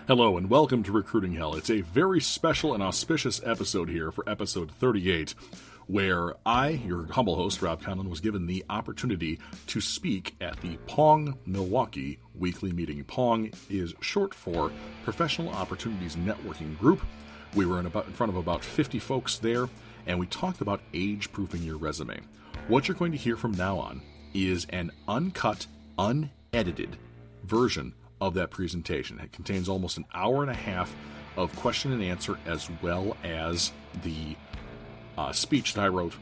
Hello and welcome to Recruiting Hell. It's a very special and auspicious episode here for episode 38, where I, your humble host, Rob Conlon, was given the opportunity to speak at the PONG MIlwaukee weekly meeting. PONG is short for Professional Opportunities Networking Group. We were in front of about 50 folks there, and we talked about age-proofing your resume. What you're going to hear from now on is an uncut, unedited version of that presentation. It contains almost an hour and a half of question and answer, as well as the speech that I wrote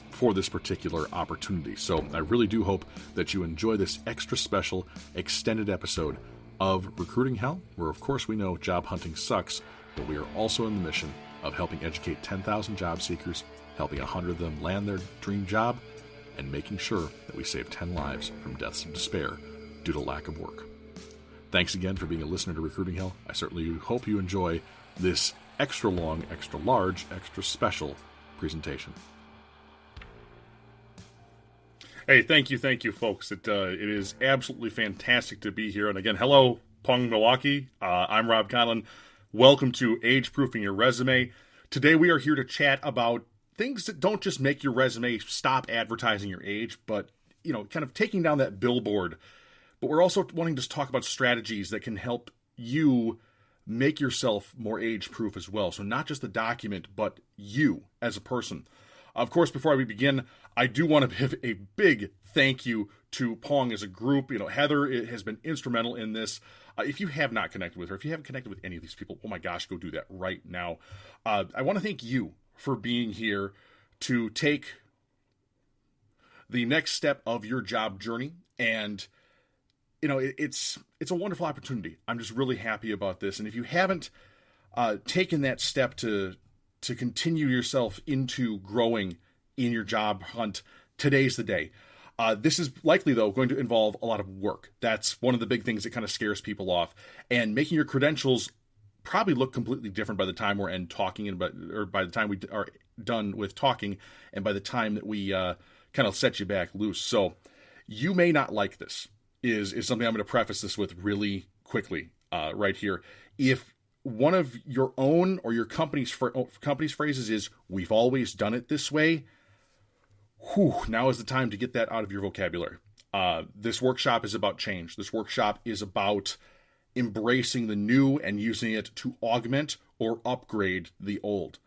for this particular opportunity. So I really do hope that you enjoy this extra special extended episode of Recruiting Hell, where of course we know job hunting sucks, but we are also in the mission of helping educate 10,000 job seekers, helping 100 of them land their dream job, and making sure that we save 10 lives from deaths of despair due to lack of work. Thanks again for being a listener to Recruiting Hell. I certainly hope you enjoy this extra long, extra large, extra special presentation. Hey, thank you, folks. It is absolutely fantastic to be here. And again, hello, PONG MIlwaukee. I'm Rob Conlon. Welcome to Ageproofing Your Resume. Today we are here to chat about things that don't just make your resume stop advertising your age, but, kind of taking down that billboard. But we're also wanting to talk about strategies that can help you make yourself more age-proof as well. So not just the document, but you as a person. Of course, before we begin, I do want to give a big thank you to PONG as a group. Heather has been instrumental in this. If you have not connected with her, if you haven't connected with any of these people, oh my gosh, go do that right now. I want to thank you for being here to take the next step of your job journey. And it's a wonderful opportunity. I'm just really happy about this. And if you haven't taken that step to continue yourself into growing in your job hunt, today's the day. This is likely, though, going to involve a lot of work. That's one of the big things that kind of scares people off. And making your credentials probably look completely different by the time we're end talking, or by the time we are done with talking, and by the time that we kind of set you back loose. So you may not like this. Is something I'm going to preface this with really quickly right here. If one of your own or your company's phrases is, "We've always done it this way," now is the time to get that out of your vocabulary. This workshop is about change. This workshop is about embracing the new and using it to augment or upgrade the old.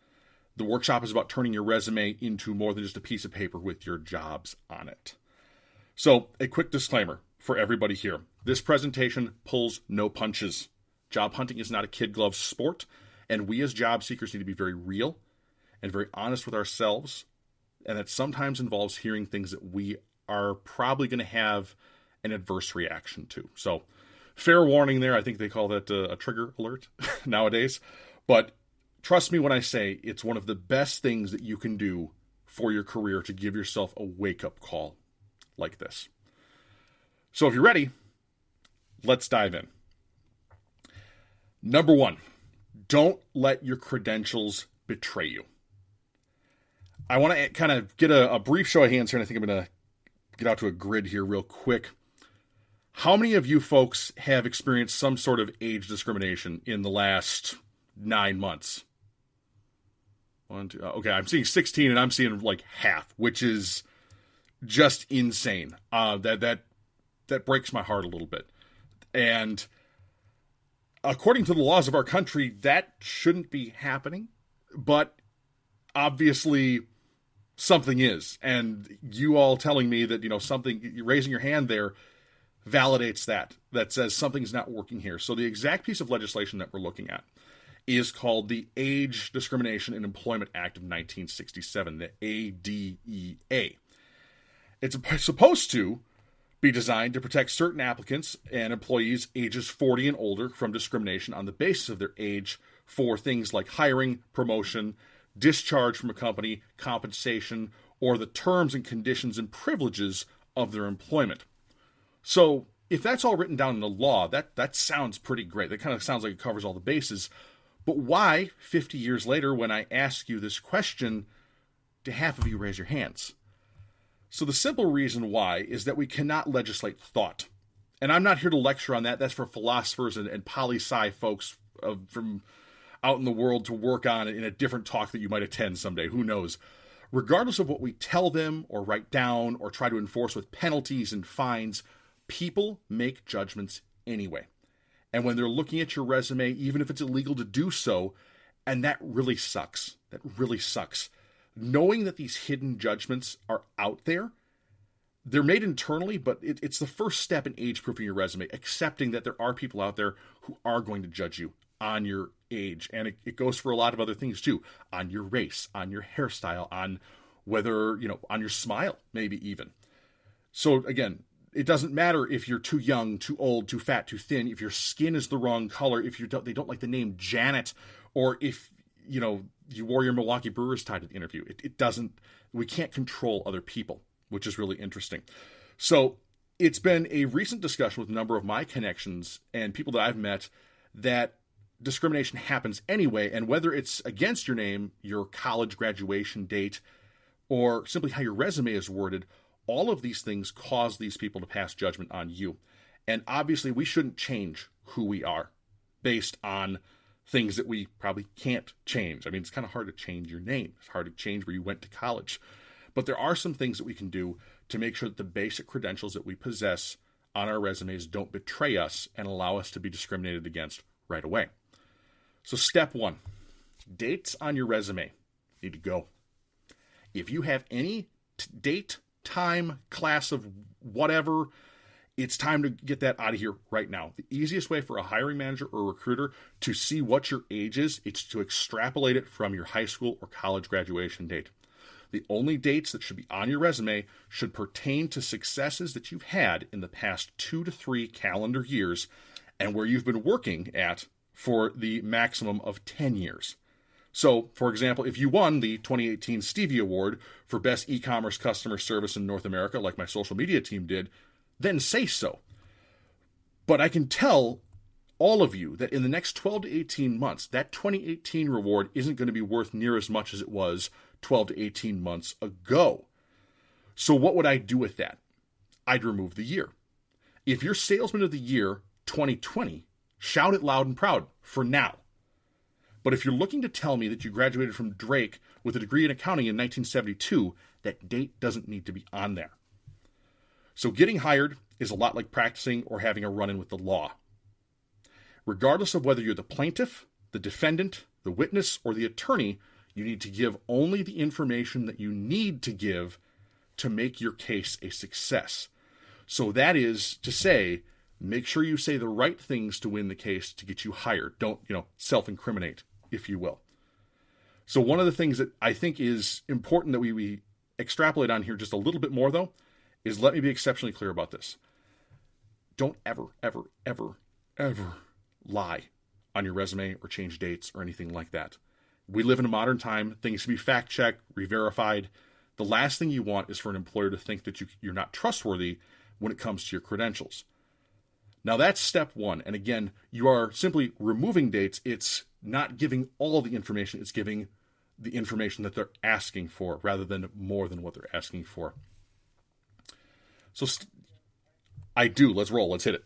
The workshop is about turning your resume into more than just a piece of paper with your jobs on it. So, a quick disclaimer for everybody here. This presentation pulls no punches. Job hunting is not a kid glove sport, and we as job seekers need to be very real and very honest with ourselves, and that sometimes involves hearing things that we are probably going to have an adverse reaction to. So, fair warning there. I think they call that a trigger alert nowadays. But trust me when I say it's one of the best things that you can do for your career to give yourself a wake-up call like this. So if you're ready, let's dive in. Number one, don't let your credentials betray you. I want to kind of get a brief show of hands here, and I think I'm going to get out to a grid here real quick. How many of you folks have experienced some sort of age discrimination in the last 9 months? 1, 2, okay, I'm seeing 16, and I'm seeing like half, which is just insane. That breaks my heart a little bit. And according to the laws of our country, that shouldn't be happening. But obviously something is. And you all telling me that, something, raising your hand there validates that says something's not working here. So the exact piece of legislation that we're looking at is called the Age Discrimination in Employment Act of 1967, the ADEA. It's supposed to be designed to protect certain applicants and employees ages 40 and older from discrimination on the basis of their age for things like hiring, promotion, discharge from a company, compensation, or the terms and conditions and privileges of their employment. So if that's all written down in the law, that sounds pretty great. That kind of sounds like it covers all the bases. But why, 50 years later, when I ask you this question, do half of you raise your hands? So the simple reason why is that we cannot legislate thought. And I'm not here to lecture on that. That's for philosophers and poli-sci folks from out in the world to work on in a different talk that you might attend someday. Who knows? Regardless of what we tell them or write down or try to enforce with penalties and fines, people make judgments anyway. And when they're looking at your resume, even if it's illegal to do so, and that really sucks. That really sucks. Knowing that these hidden judgments are out there, they're made internally, but it's the first step in age-proofing your resume, accepting that there are people out there who are going to judge you on your age. And it goes for a lot of other things too, on your race, on your hairstyle, on whether, on your smile, maybe even. So again, it doesn't matter if you're too young, too old, too fat, too thin, if your skin is the wrong color, if they don't like the name Janet, or if, you wore your Milwaukee Brewers tie to the interview. It doesn't, we can't control other people, which is really interesting. So it's been a recent discussion with a number of my connections and people that I've met that discrimination happens anyway, and whether it's against your name, your college graduation date, or simply how your resume is worded, all of these things cause these people to pass judgment on you. And obviously, we shouldn't change who we are based on things that we probably can't change. I mean, it's kind of hard to change your name. It's hard to change where you went to college. But there are some things that we can do to make sure that the basic credentials that we possess on our resumes don't betray us and allow us to be discriminated against right away. So step one, dates on your resume need to go. If you have any date, time, class of whatever, it's time to get that out of here right now. The easiest way for a hiring manager or recruiter to see what your age is, it's to extrapolate it from your high school or college graduation date. The only dates that should be on your resume should pertain to successes that you've had in the past 2 to 3 calendar years and where you've been working at for the maximum of 10 years. So, for example, if you won the 2018 Stevie Award for Best E-Commerce Customer Service in North America, like my social media team did, then say so. But I can tell all of you that in the next 12 to 18 months, that 2018 reward isn't going to be worth near as much as it was 12 to 18 months ago. So what would I do with that? I'd remove the year. If you're Salesman of the Year 2020, shout it loud and proud for now. But if you're looking to tell me that you graduated from Drake with a degree in accounting in 1972, that date doesn't need to be on there. So getting hired is a lot like practicing or having a run-in with the law. Regardless of whether you're the plaintiff, the defendant, the witness, or the attorney, you need to give only the information that you need to give to make your case a success. So that is to say, make sure you say the right things to win the case to get you hired. Don't, self-incriminate, if you will. So one of the things that I think is important that we extrapolate on here just a little bit more, though, is let me be exceptionally clear about this. Don't ever, ever, ever, ever lie on your resume or change dates or anything like that. We live in a modern time. Things can be fact-checked, re-verified. The last thing you want is for an employer to think that you're not trustworthy when it comes to your credentials. Now that's step one. And again, you are simply removing dates. It's not giving all the information. It's giving the information that they're asking for rather than more than what they're asking for. So I do. Let's roll. Let's hit it.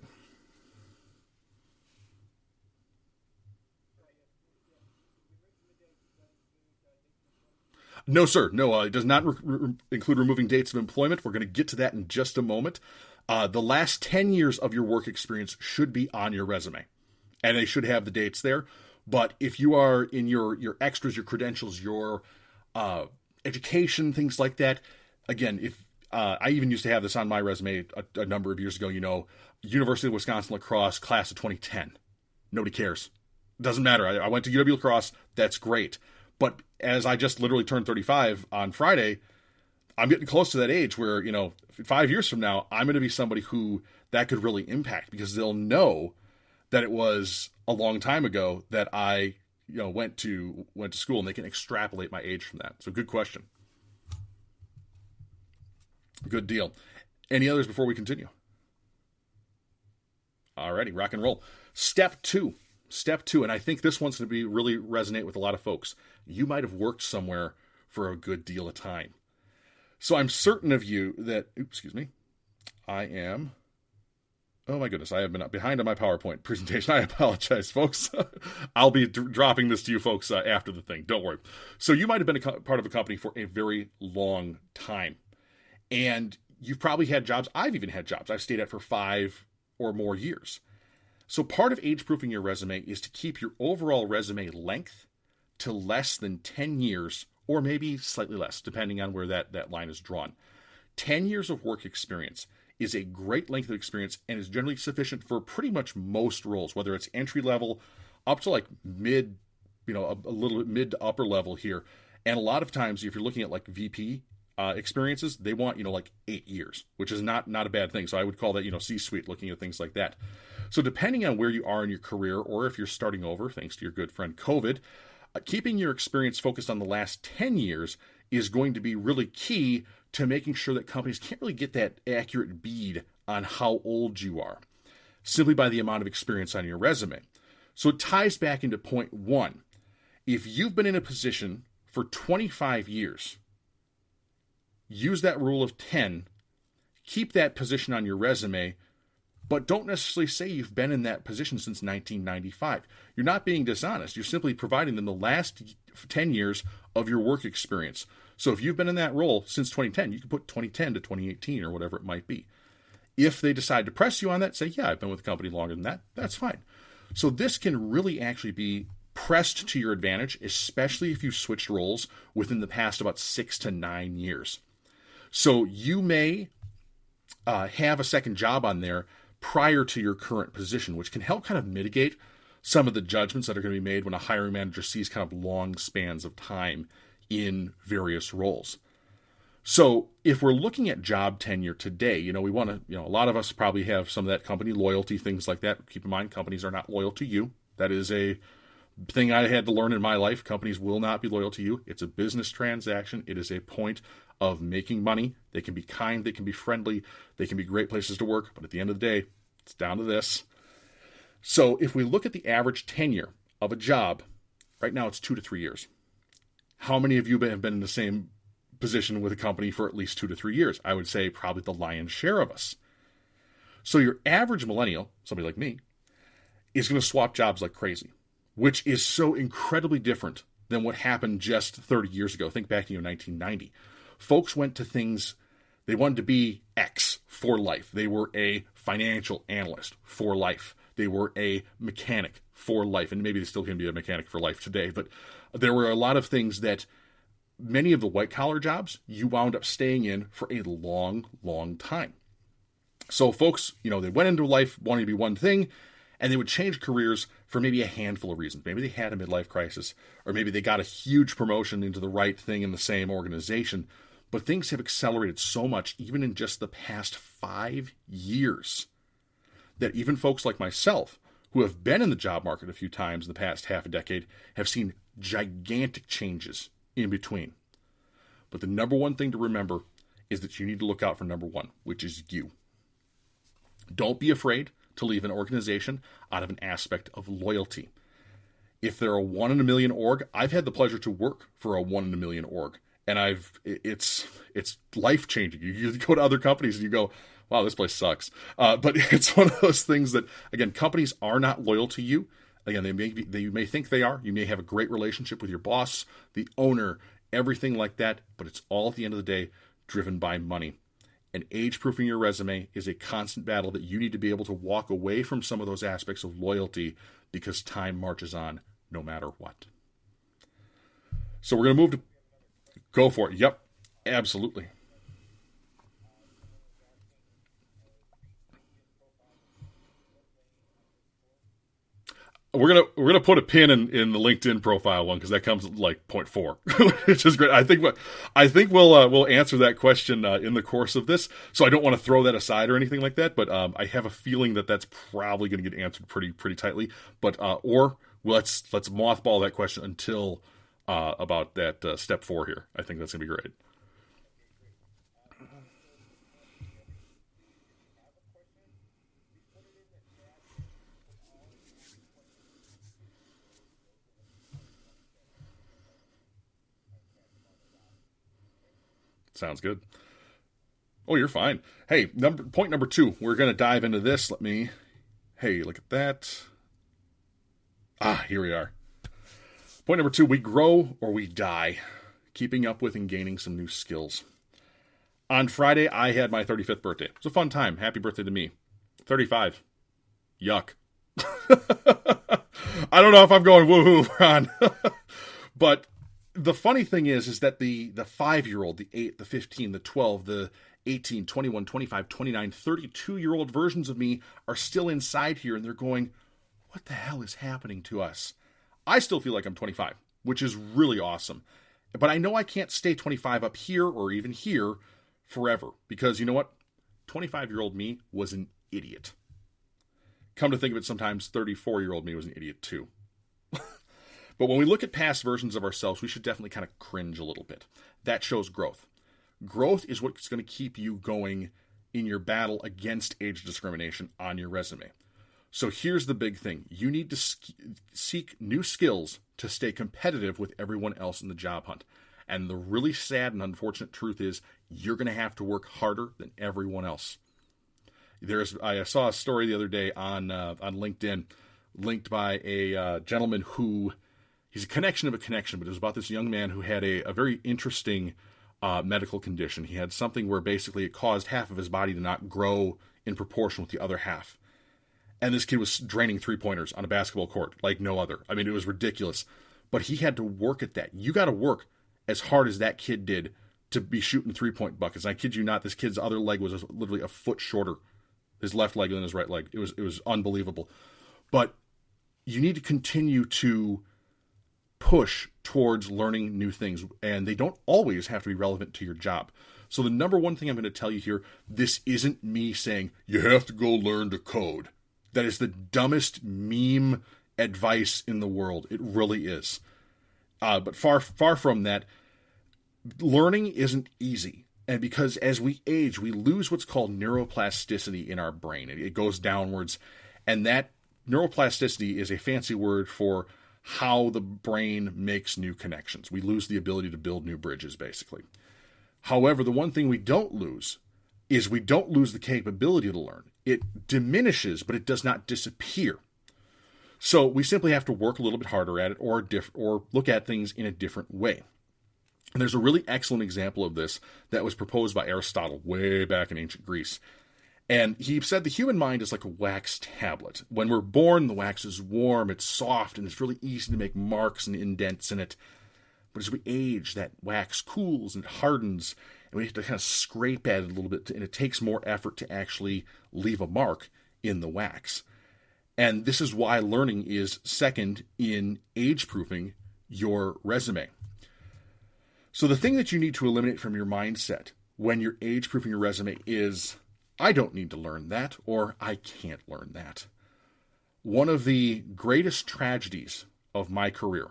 No, sir. No, it does not include removing dates of employment. We're going to get to that in just a moment. The last 10 years of your work experience should be on your resume, and they should have the dates there. But if you are in your extras, your credentials, your education, things like that, again, if I even used to have this on my resume a number of years ago, University of Wisconsin Lacrosse, class of 2010. Nobody cares. Doesn't matter. I went to UW Lacrosse. That's great. But as I just literally turned 35 on Friday, I'm getting close to that age where, 5 years from now, I'm going to be somebody who that could really impact because they'll know that it was a long time ago that I, went to school, and they can extrapolate my age from that. So good question. Good deal. Any others before we continue? Alrighty, rock and roll. Step two, and I think this one's going to be really resonate with a lot of folks. You might have worked somewhere for a good deal of time. So I'm certain of you that, I am Oh my goodness, I have been behind on my PowerPoint presentation. I apologize, folks. I'll be dropping this to you folks after the thing. Don't worry. So you might have been part of a company for a very long time. And you've probably had jobs. I've even had jobs I've stayed at for 5 or more years. So part of age-proofing your resume is to keep your overall resume length to less than 10 years, or maybe slightly less, depending on where that line is drawn. 10 years of work experience is a great length of experience and is generally sufficient for pretty much most roles, whether it's entry level up to like mid, a little bit mid to upper level here. And a lot of times, if you're looking at like VP experiences, they want, like 8 years, which is not a bad thing. So I would call that, C-suite, looking at things like that. So depending on where you are in your career, or if you're starting over, thanks to your good friend COVID, keeping your experience focused on the last 10 years is going to be really key to making sure that companies can't really get that accurate bead on how old you are, simply by the amount of experience on your resume. So it ties back into point 1. If you've been in a position for 25 years, use that rule of 10, keep that position on your resume, but don't necessarily say you've been in that position since 1995. You're not being dishonest. You're simply providing them the last 10 years of your work experience. So if you've been in that role since 2010, you can put 2010 to 2018 or whatever it might be. If they decide to press you on that, say, yeah, I've been with the company longer than that, that's fine. So this can really actually be pressed to your advantage, especially if you switched roles within the past about 6 to 9 years. So you may have a second job on there prior to your current position, which can help kind of mitigate some of the judgments that are going to be made when a hiring manager sees kind of long spans of time in various roles. So if we're looking at job tenure today, we want to, a lot of us probably have some of that company loyalty, things like that. Keep in mind, companies are not loyal to you. That is a thing I had to learn in my life. Companies will not be loyal to you. It's a business transaction. It is a point of making money. They can be kind. They can be friendly. They can be great places to work. But at the end of the day, it's down to this. So if we look at the average tenure of a job, right now it's 2 to 3 years. How many of you have been in the same position with a company for at least 2 to 3 years? I would say probably the lion's share of us. So your average millennial, somebody like me, is going to swap jobs like crazy, which is so incredibly different than what happened just 30 years ago. Think back to 1990. Folks went to things, they wanted to be X for life. They were a financial analyst for life. They were a mechanic for life. And maybe they still can be a mechanic for life today. But there were a lot of things that many of the white-collar jobs, you wound up staying in for a long, long time. So folks, they went into life wanting to be one thing, and they would change careers for maybe a handful of reasons. Maybe they had a midlife crisis, or maybe they got a huge promotion into the right thing in the same organization. But things have accelerated so much, even in just the past 5 years, that even folks like myself, who have been in the job market a few times in the past half a decade, have seen gigantic changes in between. But the number one thing to remember is that you need to look out for number 1, which is you. Don't be afraid to leave an organization out of an aspect of loyalty. If they're a 1 in a million org, I've had the pleasure to work for a 1 in a million org, and it's life changing. You go to other companies and you go, wow, this place sucks. But it's one of those things that, again, companies are not loyal to you. Again, you may think they are. You may have a great relationship with your boss, the owner, everything like that, but it's all at the end of the day driven by money. And age-proofing your resume is a constant battle that you need to be able to walk away from some of those aspects of loyalty, because time marches on no matter what. So we're going to move to go for it. Yep, absolutely. We're gonna put a pin in the LinkedIn profile one, because that comes at like point 4, which is great. I think we'll answer that question in the course of this. So I don't want to throw that aside or anything like that. But I have a feeling that that's probably going to get answered pretty tightly. But let's mothball that question until about that step 4 here. I think that's gonna be great. Sounds good. Oh, you're fine. Hey, point number 2. We're going to dive into this. Hey, look at that. Here we are. Point number 2, we grow or we die, keeping up with and gaining some new skills. On Friday, I had my 35th birthday. It was a fun time. Happy birthday to me. 35. Yuck. I don't know if I'm going woohoo, Ron. But the funny thing is that the 5-year-old, the 8, the 15, the 12, the 18, 21, 25, 29, 32-year-old versions of me are still inside here, and they're going, what the hell is happening to us? I still feel like I'm 25, which is really awesome. But I know I can't stay 25 up here or even here forever, because you know what? 25-year-old me was an idiot. Come to think of it, sometimes 34-year-old me was an idiot too. But when we look at past versions of ourselves, we should definitely kind of cringe a little bit. That shows growth. Growth is what's going to keep you going in your battle against age discrimination on your resume. So here's the big thing. You need to seek new skills to stay competitive with everyone else in the job hunt. And the really sad and unfortunate truth is you're going to have to work harder than everyone else. I saw a story the other day on LinkedIn linked by a gentleman who, he's a connection of a connection, but it was about this young man who had a very interesting medical condition. He had something where basically it caused half of his body to not grow in proportion with the other half. And this kid was draining 3-pointers on a basketball court like no other. I mean, it was ridiculous. But he had to work at that. You got to work as hard as that kid did to be shooting 3-point buckets. I kid you not, this kid's other leg was literally a foot shorter, his left leg than his right leg. It was unbelievable. But you need to continue to push towards learning new things, and they don't always have to be relevant to your job. So the number one thing I'm going to tell you here, this isn't me saying, you have to go learn to code. That is the dumbest meme advice in the world. It really is. But far from that, learning isn't easy. And because as we age, we lose what's called neuroplasticity in our brain. It goes downwards. And that neuroplasticity is a fancy word for how the brain makes new connections. We lose the ability to build new bridges, basically. However, the one thing we don't lose is we don't lose the capability to learn. It diminishes, but it does not disappear. So we simply have to work a little bit harder at it or look at things in a different way. And there's a really excellent example of this that was proposed by Aristotle way back in ancient Greece. And he said the human mind is like a wax tablet. When we're born, the wax is warm, it's soft, and it's really easy to make marks and indents in it. But as we age, that wax cools and hardens, and we have to kind of scrape at it a little bit, and it takes more effort to actually leave a mark in the wax. And this is why learning is second in age-proofing your resume. So the thing that you need to eliminate from your mindset when you're age-proofing your resume is, I don't need to learn that, or I can't learn that. One of the greatest tragedies of my career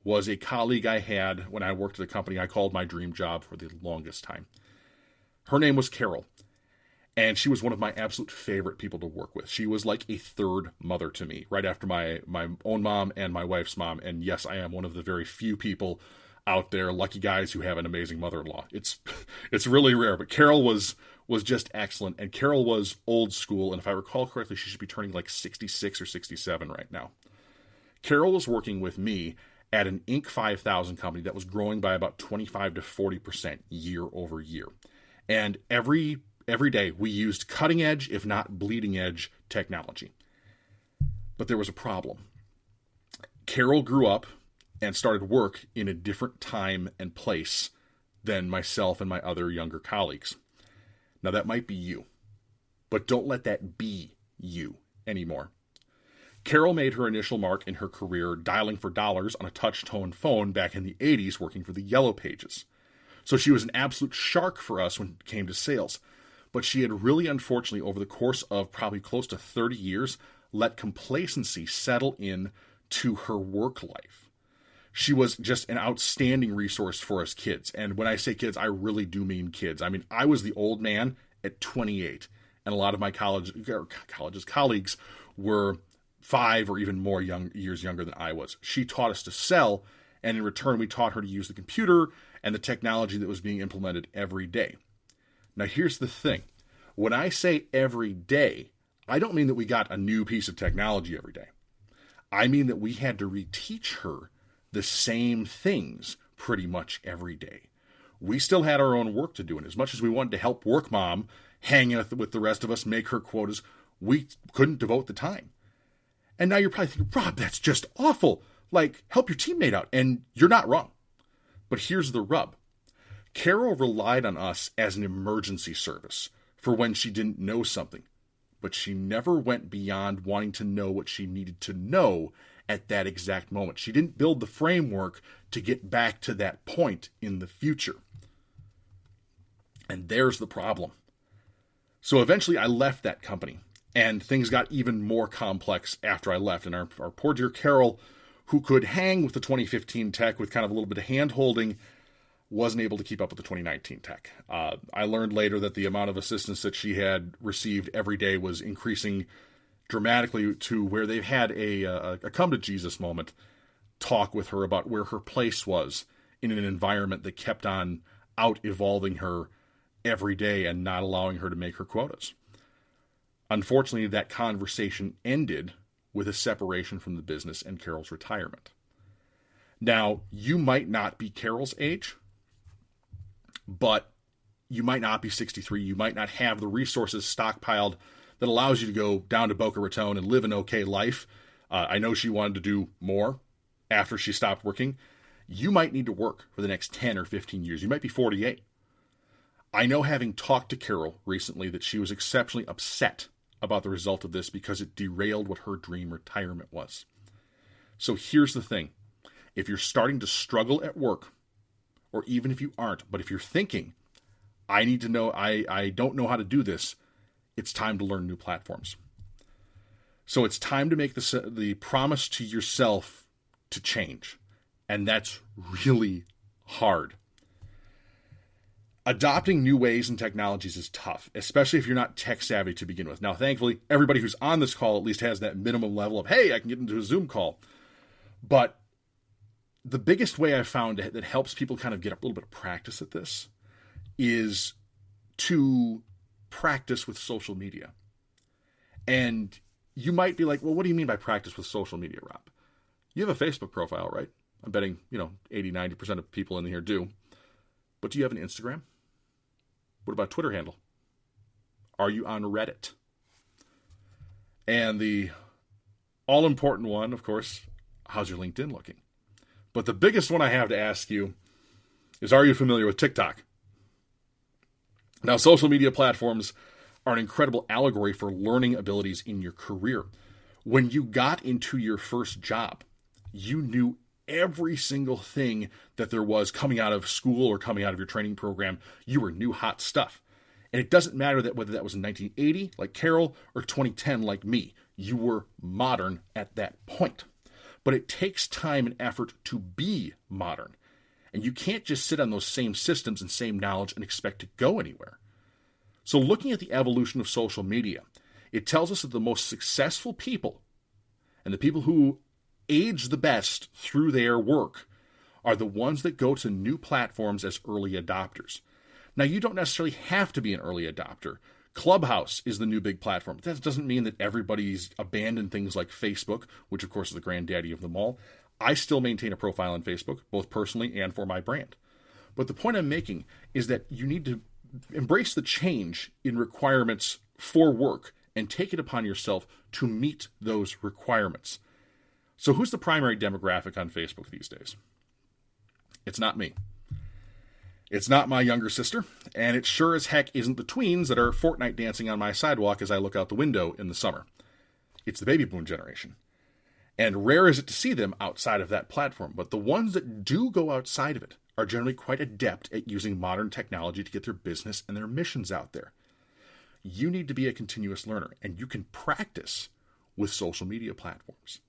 was a colleague I had when I worked at a company I called my dream job for the longest time. Her name was Carol, and she was one of my absolute favorite people to work with. She was like a third mother to me, right after my own mom and my wife's mom. And yes, I am one of the very few people out there, lucky guys, who have an amazing mother-in-law. It's really rare, but Carol was just excellent, and Carol was old school, and if I recall correctly, she should be turning like 66 or 67 right now. Carol was working with me at an Inc. 5000 company that was growing by about 25 to 40% year over year. And every day we used cutting edge, if not bleeding edge, technology. But there was a problem. Carol grew up and started work in a different time and place than myself and my other younger colleagues. Now that might be you, but don't let that be you anymore. Carol made her initial mark in her career dialing for dollars on a touch-tone phone back in the 80s working for the Yellow Pages. So she was an absolute shark for us when it came to sales. But she had really, unfortunately, over the course of probably close to 30 years, let complacency settle in to her work life. She was just an outstanding resource for us kids. And when I say kids, I really do mean kids. I mean, I was the old man at 28, and a lot of my colleagues were 5 or even more years younger than I was. She taught us to sell, and in return, we taught her to use the computer and the technology that was being implemented every day. Now, here's the thing. When I say every day, I don't mean that we got a new piece of technology every day. I mean that we had to reteach her the same things pretty much every day. We still had our own work to do, and as much as we wanted to help work mom hang with the rest of us, make her quotas, we couldn't devote the time. And now you're probably thinking, Rob, that's just awful. Like, help your teammate out. And you're not wrong. But here's the rub. Carol relied on us as an emergency service for when she didn't know something. But she never went beyond wanting to know what she needed to know at that exact moment. She didn't build the framework to get back to that point in the future. And there's the problem. So eventually I left that company, and things got even more complex after I left. And our poor dear Carol, who could hang with the 2015 tech with kind of a little bit of hand-holding, wasn't able to keep up with the 2019 tech. I learned later that the amount of assistance that she had received every day was increasing dramatically to where they've had a come-to-Jesus moment talk with her about where her place was in an environment that kept on out-evolving her every day and not allowing her to make her quotas. Unfortunately, that conversation ended with a separation from the business and Carol's retirement. Now, you might not be Carol's age, but you might not be 63. You might not have the resources stockpiled that allows you to go down to Boca Raton and live an okay life. I know she wanted to do more after she stopped working. You might need to work for the next 10 or 15 years. You might be 48. I know, having talked to Carol recently, that she was exceptionally upset about the result of this because it derailed what her dream retirement was. So here's the thing. If you're starting to struggle at work, or even if you aren't, but if you're thinking, I need to know, I don't know how to do this, it's time to learn new platforms. So it's time to make the promise to yourself to change. And that's really hard. Adopting new ways and technologies is tough, especially if you're not tech savvy to begin with. Now, thankfully, everybody who's on this call at least has that minimum level of, hey, I can get into a Zoom call. But the biggest way I've found that helps people kind of get a little bit of practice at this is to practice with social media. And you might be like, well, what do you mean by practice with social media, Rob? You have a Facebook profile, right? I'm betting, 80, 90% of people in here do. But do you have an Instagram? What about Twitter handle? Are you on Reddit? And the all-important one, of course, how's your LinkedIn looking? But the biggest one I have to ask you is, are you familiar with TikTok? Now, social media platforms are an incredible allegory for learning abilities in your career. When you got into your first job, you knew every single thing that there was coming out of school or coming out of your training program. You were new hot stuff. And it doesn't matter that whether that was in 1980, like Carol, or 2010, like me. You were modern at that point. But it takes time and effort to be modern. And you can't just sit on those same systems and same knowledge and expect to go anywhere. So looking at the evolution of social media, it tells us that the most successful people and the people who age the best through their work are the ones that go to new platforms as early adopters. Now, you don't necessarily have to be an early adopter. Clubhouse is the new big platform. That doesn't mean that everybody's abandoned things like Facebook, which of course is the granddaddy of them all. I still maintain a profile on Facebook, both personally and for my brand. But the point I'm making is that you need to embrace the change in requirements for work and take it upon yourself to meet those requirements. So who's the primary demographic on Facebook these days? It's not me. It's not my younger sister, and it sure as heck isn't the tweens that are Fortnite dancing on my sidewalk as I look out the window in the summer. It's the baby boom generation. And rare is it to see them outside of that platform, but the ones that do go outside of it are generally quite adept at using modern technology to get their business and their missions out there. You need to be a continuous learner, and you can practice with social media platforms.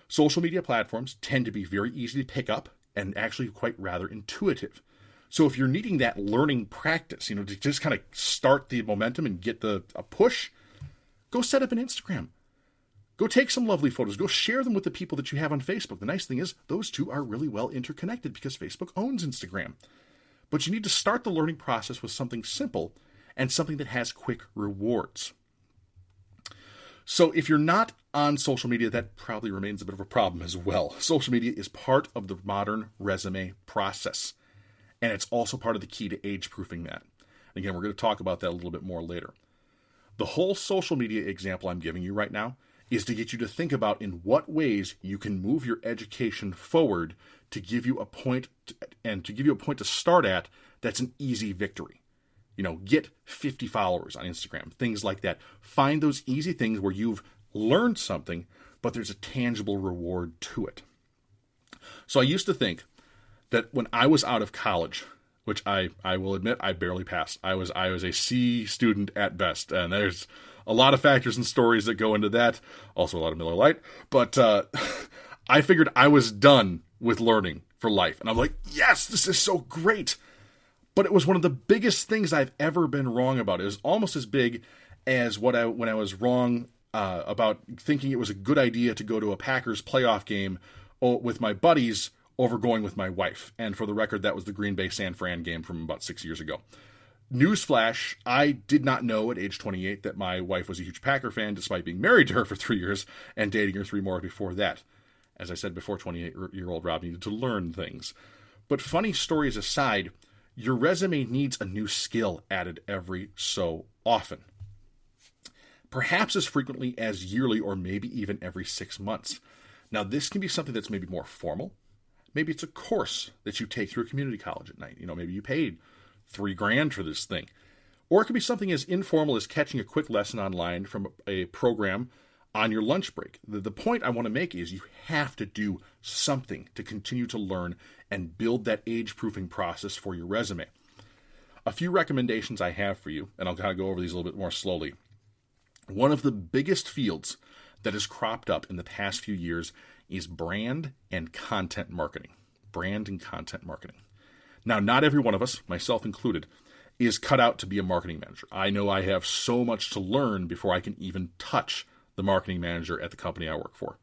Social media platforms tend to be very easy to pick up and actually quite rather intuitive. So if you're needing that learning practice, to just kind of start the momentum and get a push, go set up an Instagram. Go take some lovely photos. Go share them with the people that you have on Facebook. The nice thing is those two are really well interconnected because Facebook owns Instagram. But you need to start the learning process with something simple and something that has quick rewards. So if you're not on social media, that probably remains a bit of a problem as well. Social media is part of the modern resume process, and it's also part of the key to age-proofing that. Again, we're going to talk about that a little bit more later. The whole social media example I'm giving you right now is to get you to think about in what ways you can move your education forward to give you a point to start at that's an easy victory. Get 50 followers on Instagram, things like that. Find those easy things where you've learned something, but there's a tangible reward to it. So I used to think that when I was out of college, which I will admit I barely passed. I was a C student at best, and there's a lot of factors and stories that go into that. Also a lot of Miller Lite, but I figured I was done with learning for life, and I'm like, yes, this is so great. But it was one of the biggest things I've ever been wrong about. It was almost as big as when I was wrong about thinking it was a good idea to go to a Packers playoff game with my buddies over going with my wife. And for the record, that was the Green Bay San Fran game from about 6 years ago. Newsflash, I did not know at age 28 that my wife was a huge Packer fan, despite being married to her for 3 years and dating her 3 more before that. As I said before, 28-year-old Rob needed to learn things. But funny stories aside, your resume needs a new skill added every so often. Perhaps as frequently as yearly or maybe even every 6 months. Now, this can be something that's maybe more formal. Maybe it's a course that you take through a community college at night. Maybe you paid $3,000 for this thing. Or it could be something as informal as catching a quick lesson online from a program on your lunch break. The point I want to make is you have to do something to continue to learn and build that age-proofing process for your resume. A few recommendations I have for you, and I'll kind of go over these a little bit more slowly. One of the biggest fields that has cropped up in the past few years is brand and content marketing. Brand and content marketing. Now, not every one of us, myself included, is cut out to be a marketing manager. I know I have so much to learn before I can even touch the marketing manager at the company I work for.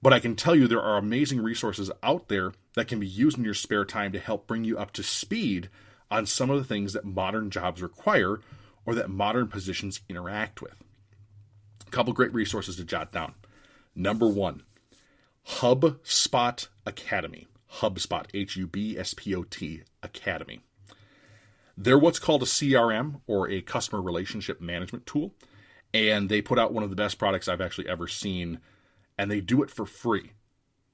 But I can tell you there are amazing resources out there that can be used in your spare time to help bring you up to speed on some of the things that modern jobs require or that modern positions interact with. A couple great resources to jot down. Number 1, HubSpot Academy. HubSpot, HubSpot Academy. They're what's called a CRM, or a customer relationship management tool, and they put out one of the best products I've actually ever seen, and they do it for free.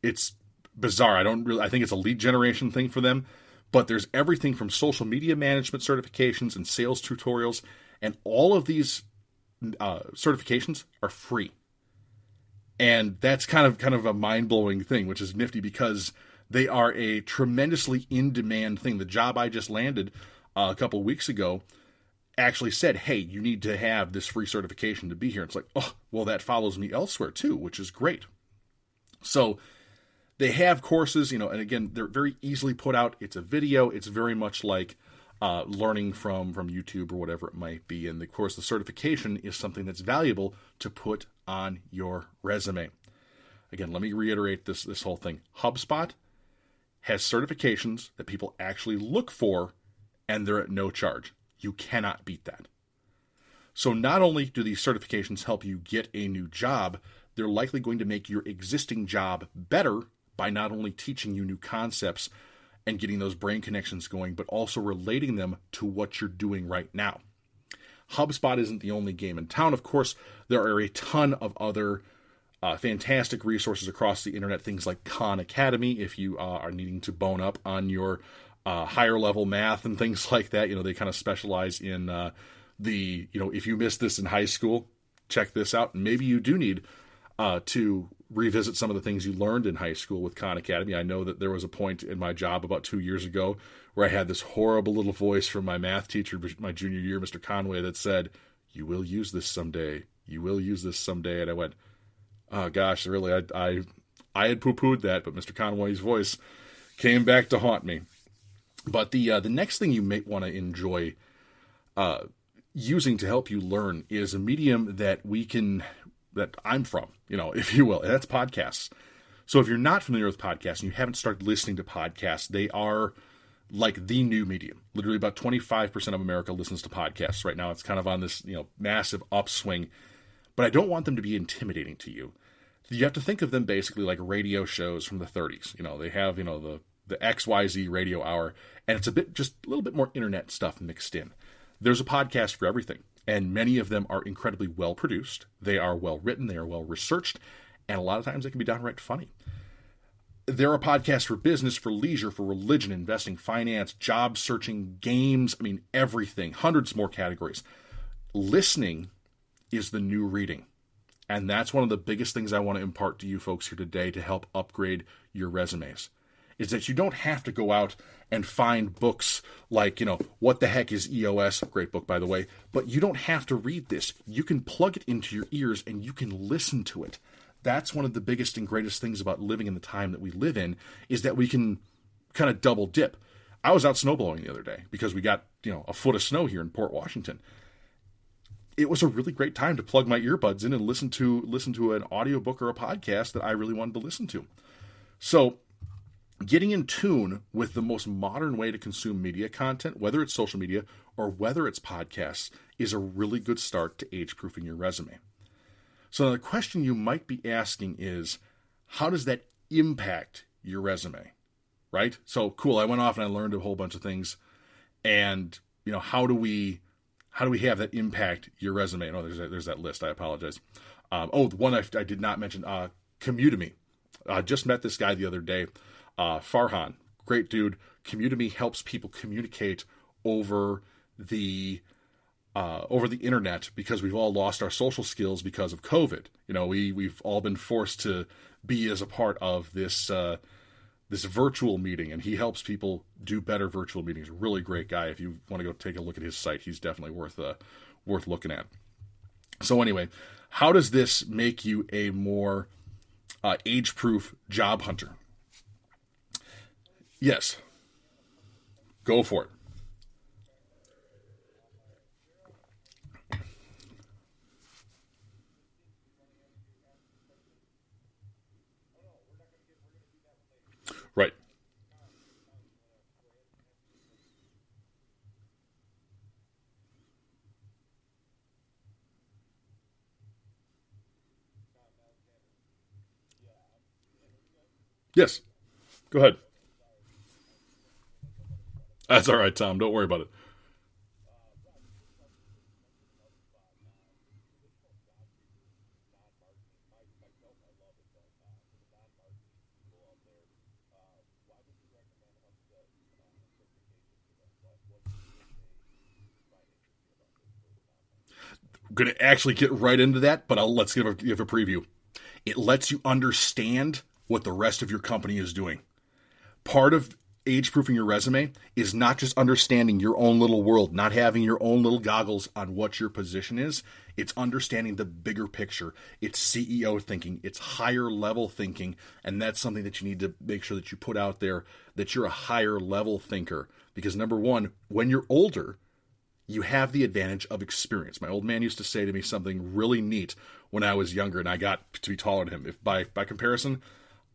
It's bizarre. I think it's a lead generation thing for them, but there's everything from social media management certifications and sales tutorials, and all of these certifications are free. And that's kind of a mind-blowing thing, which is nifty because they are a tremendously in-demand thing. The job I just landed a couple weeks ago actually said, hey, you need to have this free certification to be here. It's like, oh, well, that follows me elsewhere too, which is great. So they have courses, and again, they're very easily put out. It's a video. It's very much like learning from YouTube or whatever it might be. And of course, the certification is something that's valuable to put on your resume. Again, let me reiterate this whole thing. HubSpot has certifications that people actually look for, and they're at no charge. You cannot beat that. So not only do these certifications help you get a new job, they're likely going to make your existing job better by not only teaching you new concepts and getting those brain connections going, but also relating them to what you're doing right now. HubSpot isn't the only game in town. Of course, there are a ton of other fantastic resources across the internet, things like Khan Academy, if you are needing to bone up on your higher level math and things like that. They kind of specialize in if you missed this in high school, check this out. And maybe you do need to revisit some of the things you learned in high school with Khan Academy. I know that there was a point in my job about 2 years ago where I had this horrible little voice from my math teacher, my junior year, Mr. Conway, that said, you will use this someday. You will use this someday. And I went, oh gosh, really, I had poo-pooed that, but Mr. Conway's voice came back to haunt me. But the next thing you may want to enjoy using to help you learn is a medium that I'm from, if you will, and that's podcasts. So if you're not familiar with podcasts and you haven't started listening to podcasts, they are like the new medium. Literally about 25% of America listens to podcasts right now. It's kind of on this, massive upswing. But I don't want them to be intimidating to you. You have to think of them basically like radio shows from the 30s. They have, the XYZ radio hour, and it's just a little bit more internet stuff mixed in. There's a podcast for everything, and many of them are incredibly well produced. They are well written, they are well researched, and a lot of times they can be downright funny. There are podcasts for business, for leisure, for religion, investing, finance, job searching, games, everything, hundreds more categories. Listening is the new reading. And that's one of the biggest things I want to impart to you folks here today to help upgrade your resumes, is that you don't have to go out and find books like, What the Heck is EOS? Great book, by the way. But you don't have to read this. You can plug it into your ears and you can listen to it. That's one of the biggest and greatest things about living in the time that we live in, is that we can kind of double dip. I was out snowblowing the other day because we got, a foot of snow here in Port Washington. It was a really great time to plug my earbuds in and listen to an audiobook or a podcast that I really wanted to listen to. So getting in tune with the most modern way to consume media content, whether it's social media or whether it's podcasts, is a really good start to age-proofing your resume. So the question you might be asking is, how does that impact your resume, right? So cool, I went off and I learned a whole bunch of things, and how do we have that impact your resume? Oh, there's that list. I apologize. The one I did not mention, Commute-Me. I just met this guy the other day, Farhan. Great dude. Commute-Me helps people communicate over the internet, because we've all lost our social skills because of COVID. We've all been forced to be as a part of this virtual meeting, and he helps people do better virtual meetings. Really great guy. If you want to go take a look at his site, he's definitely worth looking at. So anyway, how does this make you a more age-proof job hunter? Yes. Go for it. Right. Yes. Go ahead. That's all right, Tom. Don't worry about it. I'm going to actually get right into that, but let's give a preview. It lets you understand what the rest of your company is doing. Part of age-proofing your resume is not just understanding your own little world, not having your own little goggles on what your position is. It's understanding the bigger picture. It's CEO thinking. It's higher level thinking. And that's something that you need to make sure that you put out there, that you're a higher level thinker. Because number one, when you're older, you have the advantage of experience. My old man used to say to me something really neat when I was younger, and I got to be taller than him. If by comparison,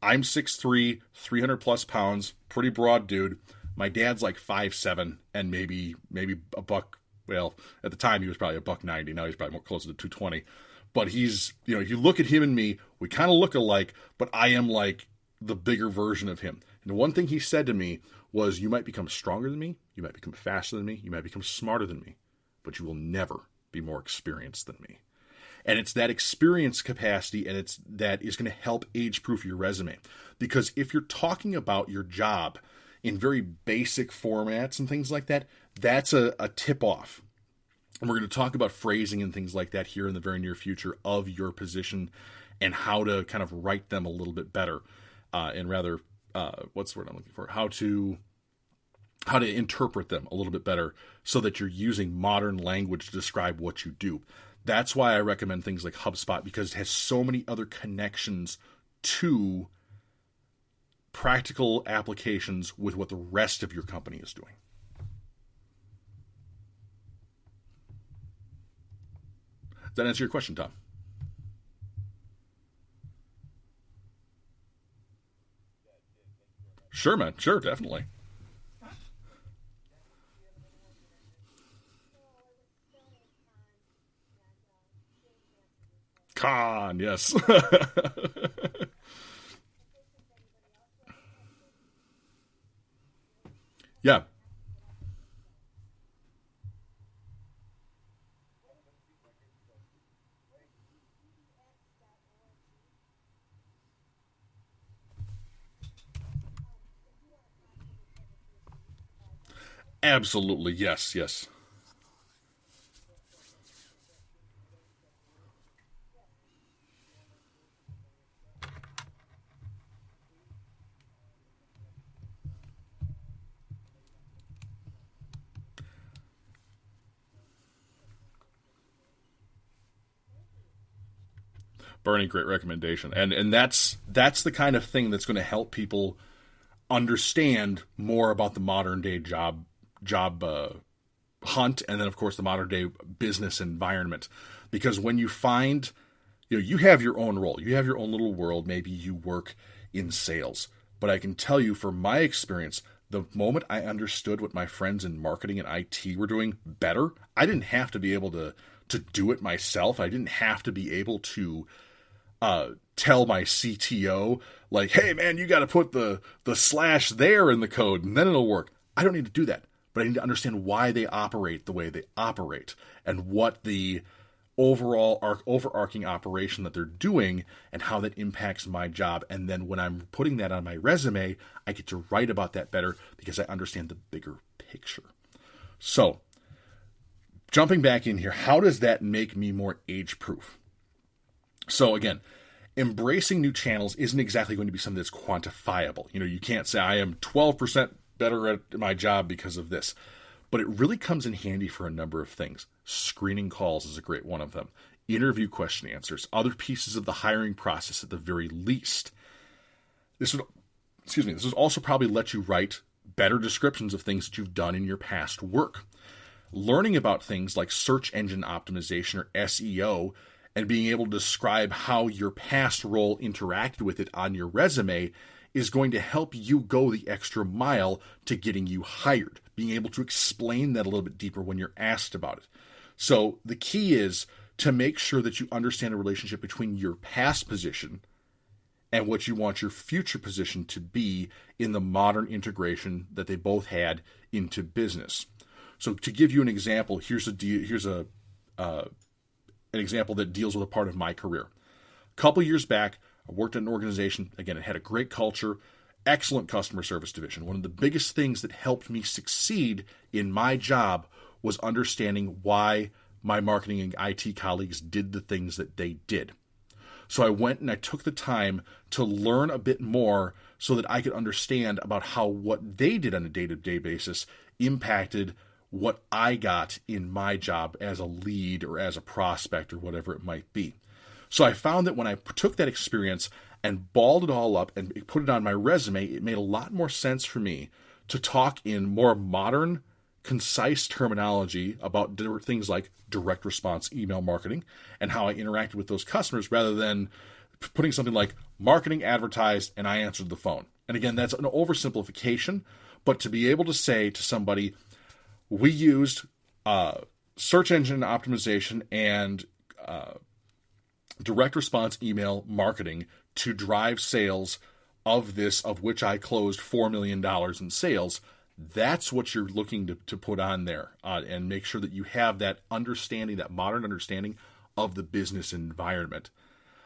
I'm 6'3", 300 plus pounds, pretty broad dude. My dad's like 5'7", and maybe a buck. Well, at the time he was probably a $190. Now he's probably more closer to 220. But he's, if you look at him and me, we kind of look alike, but I am like the bigger version of him. And one thing he said to me was, you might become stronger than me, you might become faster than me, you might become smarter than me, but you will never be more experienced than me. And it's that experience capacity, and it's that is going to help age-proof your resume. Because if you're talking about your job in very basic formats and things like that, that's a tip-off. And we're going to talk about phrasing and things like that here in the very near future of your position and how to kind of write them a little bit better. And rather, what's the word I'm looking for? How to interpret them a little bit better so that you're using modern language to describe what you do. That's why I recommend things like HubSpot, because it has so many other connections to practical applications with what the rest of your company is doing. Does that answer your question, Tom? Sure, man. Sure, definitely. Con, yes. Yeah, absolutely. Yes, yes. Bernie, great recommendation. And that's the kind of thing that's going to help people understand more about the modern day job hunt, and then of course the modern day business environment. Because when you find, you have your own role, you have your own little world. Maybe you work in sales, but I can tell you from my experience, the moment I understood what my friends in marketing and IT were doing better, I didn't have to be able to do it myself. I didn't have to be able to tell my CTO, like, hey man, you got to put the slash there in the code and then it'll work. I don't need to do that, but I need to understand why they operate the way they operate and what the overall overarching operation that they're doing and how that impacts my job. And then when I'm putting that on my resume, I get to write about that better because I understand the bigger picture. So jumping back in here, how does that make me more age proof? So again, embracing new channels isn't exactly going to be something that's quantifiable. You can't say I am 12% better at my job because of this. But it really comes in handy for a number of things. Screening calls is a great one of them. Interview question answers, other pieces of the hiring process at the very least. This would also probably let you write better descriptions of things that you've done in your past work. Learning about things like search engine optimization or SEO and being able to describe how your past role interacted with it on your resume is going to help you go the extra mile to getting you hired, being able to explain that a little bit deeper when you're asked about it. So the key is to make sure that you understand the relationship between your past position and what you want your future position to be in the modern integration that they both had into business. So to give you an example, here's an example that deals with a part of my career. A couple years back, I worked at an organization. Again, it had a great culture, excellent customer service division. One of the biggest things that helped me succeed in my job was understanding why my marketing and IT colleagues did the things that they did. So I went and I took the time to learn a bit more so that I could understand about how what they did on a day-to-day basis impacted what I got in my job as a lead or as a prospect or whatever it might be. So I found that when I took that experience and balled it all up and put it on my resume, it made a lot more sense for me to talk in more modern, concise terminology about things like direct response email marketing and how I interacted with those customers rather than putting something like marketing advertised and I answered the phone. And again, that's an oversimplification, but to be able to say to somebody, we used search engine optimization and direct response email marketing to drive sales of which I closed $4 million in sales. That's what you're looking to put on there and make sure that you have that understanding, that modern understanding of the business environment.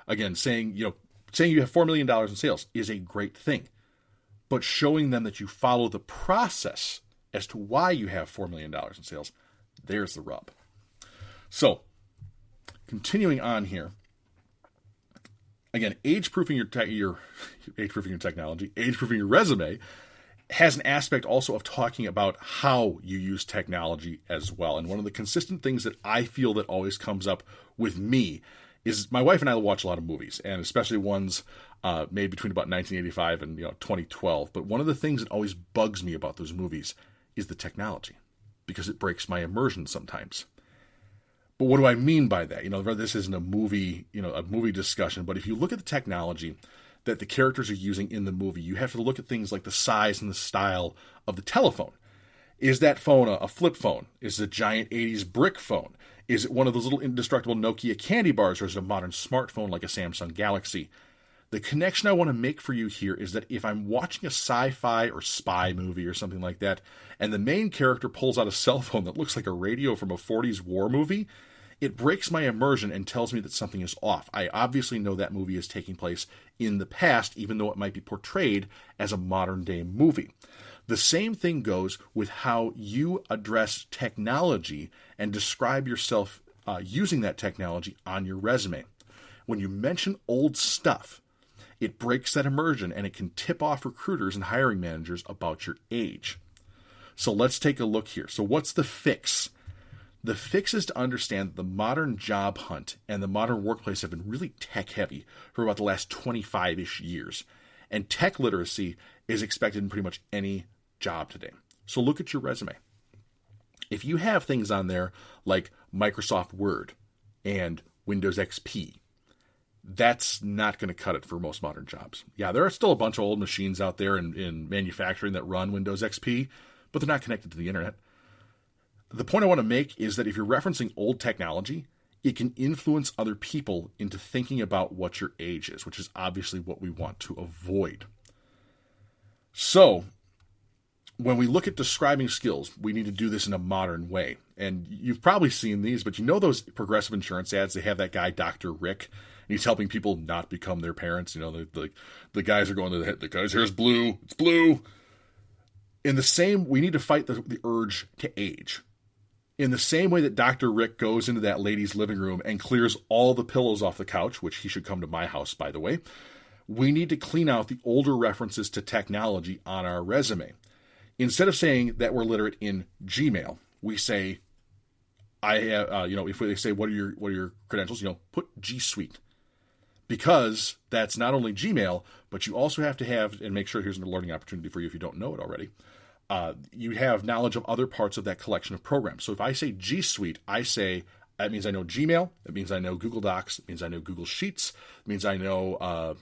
Again, saying you have $4 million in sales is a great thing, but showing them that you follow the process as to why you have $4 million in sales, there's the rub. So, continuing on here, again, age-proofing your technology, age-proofing your resume has an aspect also of talking about how you use technology as well. And one of the consistent things that I feel that always comes up with me is my wife and I will watch a lot of movies, and especially ones made between about 1985 and 2012. But one of the things that always bugs me about those movies is the technology, because it breaks my immersion sometimes. But what do I mean by that? This isn't a movie discussion, but if you look at the technology that the characters are using in the movie, you have to look at things like the size and the style of the telephone. Is that phone a flip phone? Is it a giant 80s brick phone? Is it one of those little indestructible Nokia candy bars, or is it a modern smartphone like a Samsung Galaxy? The connection I want to make for you here is that if I'm watching a sci-fi or spy movie or something like that, and the main character pulls out a cell phone that looks like a radio from a 40s war movie, it breaks my immersion and tells me that something is off. I obviously know that movie is taking place in the past, even though it might be portrayed as a modern-day movie. The same thing goes with how you address technology and describe yourself using that technology on your resume. When you mention old stuff, it breaks that immersion, and it can tip off recruiters and hiring managers about your age. So let's take a look here. So what's the fix? The fix is to understand that the modern job hunt and the modern workplace have been really tech-heavy for about the last 25-ish years. And tech literacy is expected in pretty much any job today. So look at your resume. If you have things on there like Microsoft Word and Windows XP, that's not going to cut it for most modern jobs. Yeah, there are still a bunch of old machines out there in manufacturing that run Windows XP, but they're not connected to the internet. The point I want to make is that if you're referencing old technology, it can influence other people into thinking about what your age is, which is obviously what we want to avoid. So, when we look at describing skills, we need to do this in a modern way. And you've probably seen these, but you know those Progressive Insurance ads, they have that guy, Dr. Rick, and he's helping people not become their parents. You know, the guys are going to the guy's hair is blue, it's blue. In the same, we need to fight the urge to age. In the same way that Dr. Rick goes into that lady's living room and clears all the pillows off the couch, which he should come to my house, by the way, we need to clean out the older references to technology on our resume. Instead of saying that we're literate in Gmail, we say, I have, if they say, what are your credentials, put G Suite. Because that's not only Gmail, but you also have to have, and make sure here's a learning opportunity for you if you don't know it already, you have knowledge of other parts of that collection of programs. So if I say G Suite, I say, that means I know Gmail, it means I know Google Docs, it means I know Google Sheets, it means I know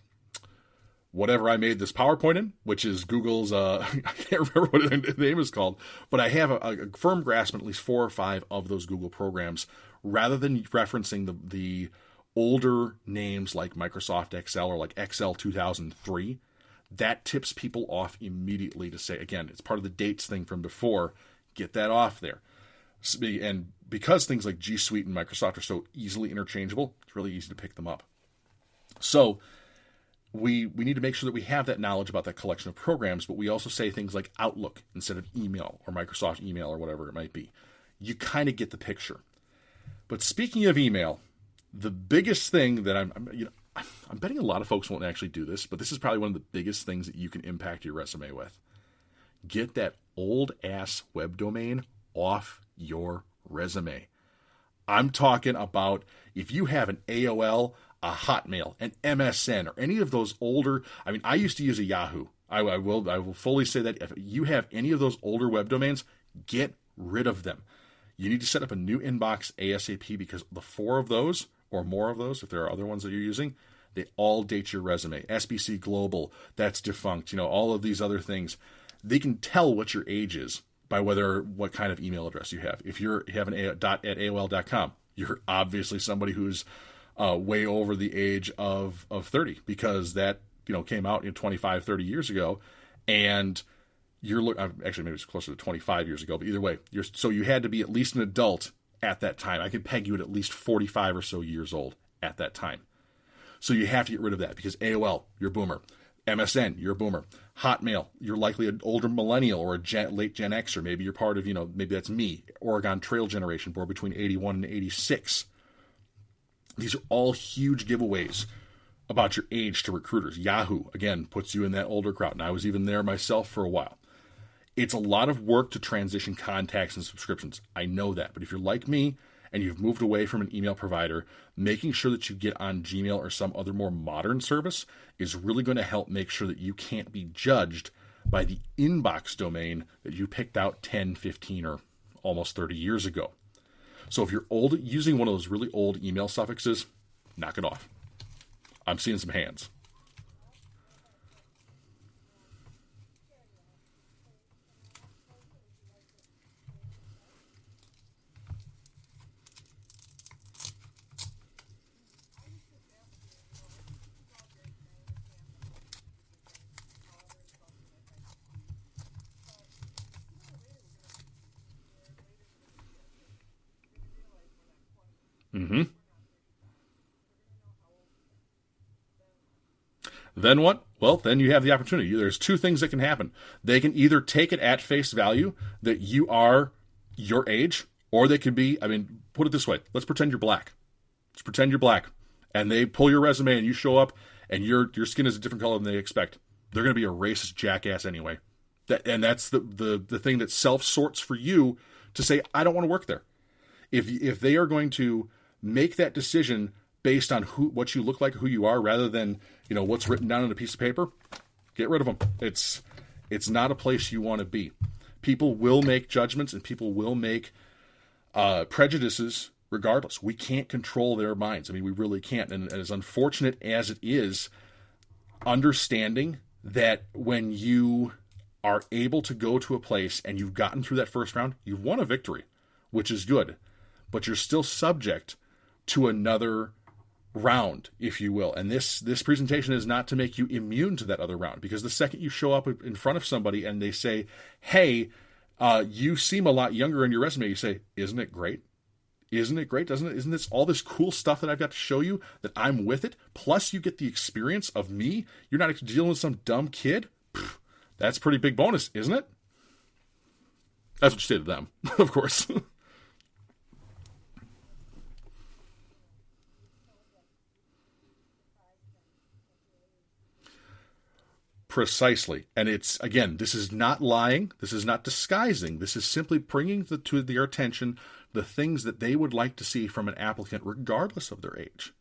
whatever I made this PowerPoint in, which is Google's, I can't remember what the name is called, but I have a firm grasp on at least 4 or 5 of those Google programs, rather than referencing the older names like Microsoft Excel or like Excel 2003. That tips people off immediately to say, again, it's part of the dates thing from before, get that off there. And because things like G Suite and Microsoft are so easily interchangeable, it's really easy to pick them up. So we need to make sure that we have that knowledge about that collection of programs, but we also say things like Outlook instead of email or Microsoft email or whatever it might be. You kind of get the picture. But speaking of email, the biggest thing that I'm betting a lot of folks won't actually do this, but this is probably one of the biggest things that you can impact your resume with. Get that old ass web domain off your resume. I'm talking about if you have an AOL, a Hotmail, an MSN, or any of those older, I used to use a Yahoo. I will fully say that if you have any of those older web domains, get rid of them. You need to set up a new inbox ASAP, because the 4 of those, or more of those, if there are other ones that you're using, they all date your resume. SBC Global, that's defunct. All of these other things. They can tell what your age is by what kind of email address you have. If you have an dot at AOL.com, you're obviously somebody who's way over the age of 30, because that came out 25, 30 years ago, and actually maybe it's closer to 25 years ago, but either way, so you had to be at least an adult at that time. I could peg you at least 45 or so years old at that time. So you have to get rid of that, because AOL, you're a boomer. MSN, you're a boomer. Hotmail, you're likely an older millennial or a late Gen X, or maybe you're part of, maybe that's me, Oregon Trail generation, born between 81 and 86. These are all huge giveaways about your age to recruiters. Yahoo, again, puts you in that older crowd, and I was even there myself for a while. It's a lot of work to transition contacts and subscriptions. I know that, but if you're like me and you've moved away from an email provider, making sure that you get on Gmail or some other more modern service is really going to help make sure that you can't be judged by the inbox domain that you picked out 10, 15, or almost 30 years ago. So if you're using one of those really old email suffixes, knock it off. I'm seeing some hands. Mm-hmm. Then what? Well, then you have the opportunity. There's two things that can happen. They can either take it at face value that you are your age, or they can be, I mean, put it this way. Let's pretend you're black. Let's pretend you're black. And they pull your resume and you show up and your skin is a different color than they expect. They're going to be a racist jackass anyway. And that's the thing that self-sorts for you to say, I don't want to work there. If they are going to make that decision based on what you look like, who you are, rather than, what's written down on a piece of paper, get rid of them. It's not a place you want to be. People will make judgments and people will make prejudices regardless. We can't control their minds. I mean, we really can't. And as unfortunate as it is, understanding that when you are able to go to a place and you've gotten through that first round, you've won a victory, which is good. But you're still subject to another round, if you will. And this presentation is not to make you immune to that other round, because the second you show up in front of somebody and they say, hey, you seem a lot younger in your resume, you say, isn't it great? Isn't it great? Isn't this all this cool stuff that I've got to show you, that I'm with it? Plus you get the experience of me. You're not dealing with some dumb kid. Pfft, that's a pretty big bonus, isn't it? That's what you say to them, of course. Precisely. And it's, again, this is not lying. This is not disguising. This is simply bringing to their attention the things that they would like to see from an applicant, regardless of their age.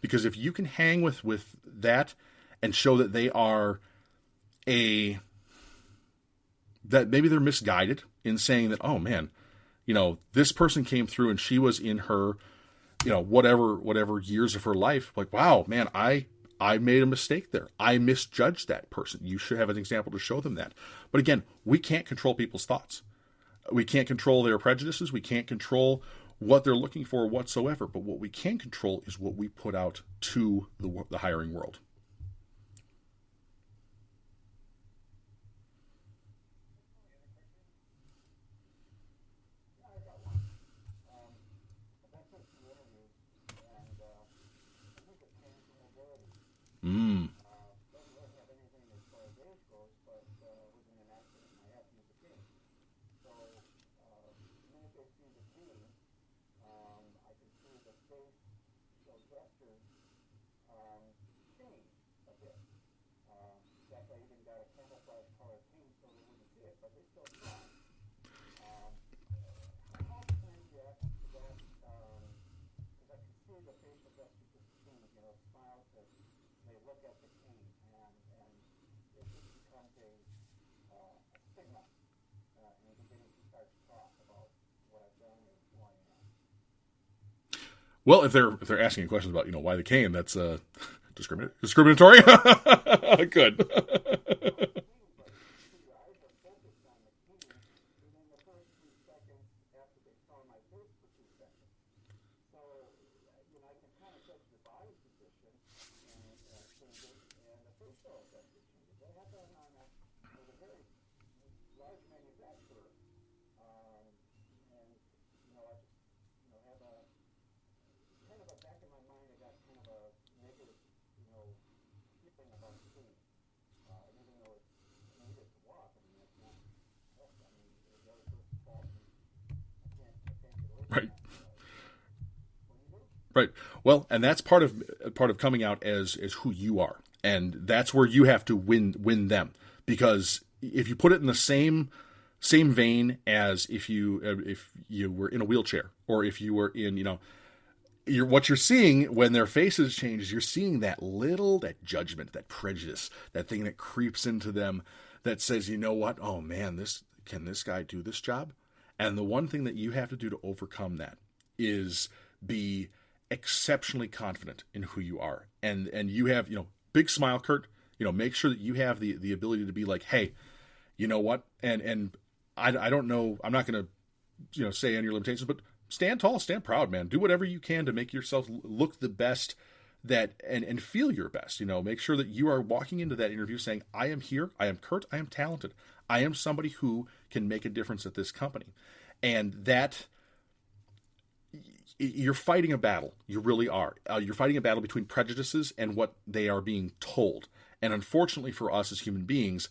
Because if you can hang with that and show that they are that maybe they're misguided in saying that, oh man, this person came through and she was in her, whatever years of her life. Like, wow, man, I made a mistake there. I misjudged that person. You should have an example to show them that. But again, we can't control people's thoughts. We can't control their prejudices. We can't control what they're looking for whatsoever. But what we can control is what we put out to the hiring world. Mm. Well, if they're asking questions about why the cane, that's discriminatory. Good. Right. Right. Well, and that's part of coming out as who you are, and that's where you have to win them. Because if you put it in the same vein as if you were in a wheelchair, or if you were in what you're seeing when their faces change is you're seeing that judgment, that prejudice, that thing that creeps into them that says, you know what? Oh man, can this guy do this job? And the one thing that you have to do to overcome that is be exceptionally confident in who you are. And you have, big smile, Kurt, make sure that you have the ability to be like, hey, you know what? And I don't know, I'm not going to, say any of your limitations, but stand tall, stand proud, man. Do whatever you can to make yourself look the best and feel your best. Make sure that you are walking into that interview saying, I am here, I am Kurt, I am talented. I am somebody who can make a difference at this company. And that, you're fighting a battle. You really are. You're fighting a battle between prejudices and what they are being told. And unfortunately for us as human beings,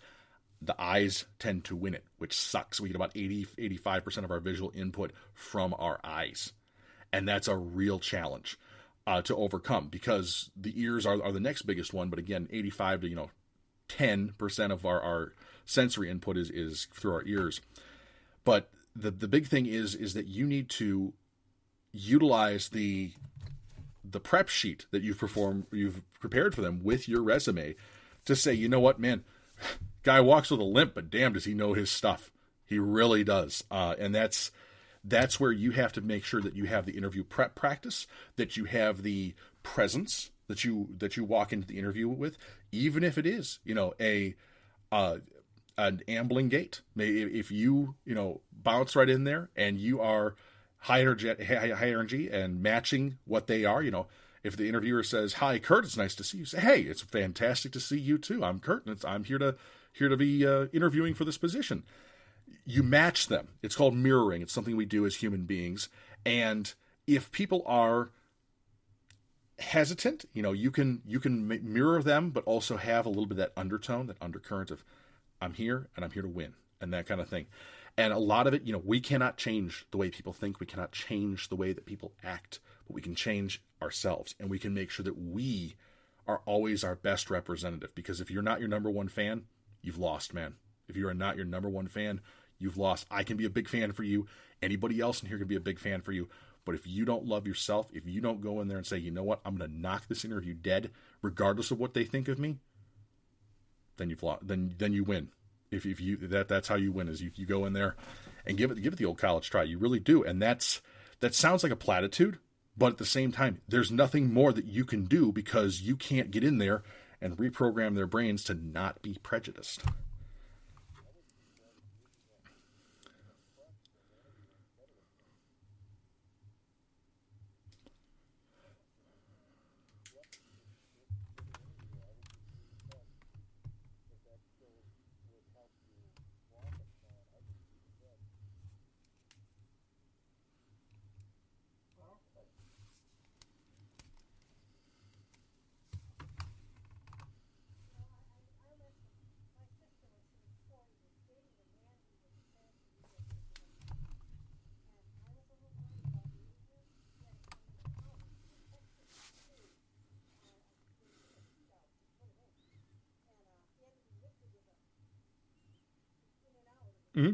the eyes tend to win it, which sucks. We get about 85% of our visual input from our eyes. And that's a real challenge to overcome, because the ears are the next biggest one. But again, 85 to 10% of our sensory input is through our ears. But the big thing is that you need to utilize the prep sheet that you've prepared for them with your resume to say, you know what, man, guy walks with a limp, but damn, does he know his stuff. He really does. And that's where you have to make sure that you have the interview prep practice, that you have the presence that you walk into the interview with, even if it is, an ambling gait. If you bounce right in there and you are high energy and matching what they are, if the interviewer says, "Hi, Kurt, it's nice to see you," say, "Hey, it's fantastic to see you too. I'm Kurt, and I'm here to be interviewing for this position." You match them. It's called mirroring. It's something we do as human beings. And if people are hesitant, you can mirror them, but also have a little bit of that undertone, that undercurrent of, I'm here and I'm here to win, and that kind of thing. And a lot of it, we cannot change the way people think. We cannot change the way that people act, but we can change ourselves, and we can make sure that we are always our best representative. Because if you're not your number one fan, you've lost, man. If you are not your number one fan, you've lost. I can be a big fan for you. Anybody else in here can be a big fan for you. But if you don't love yourself, if you don't go in there and say, you know what, I'm going to knock this interview dead, regardless of what they think of me, then you've lost. Then you win. If you that's how you win, is you go in there and give it the old college try. You really do. And that sounds like a platitude, but at the same time, there's nothing more that you can do, because you can't get in there and reprogram their brains to not be prejudiced. Mm-hmm.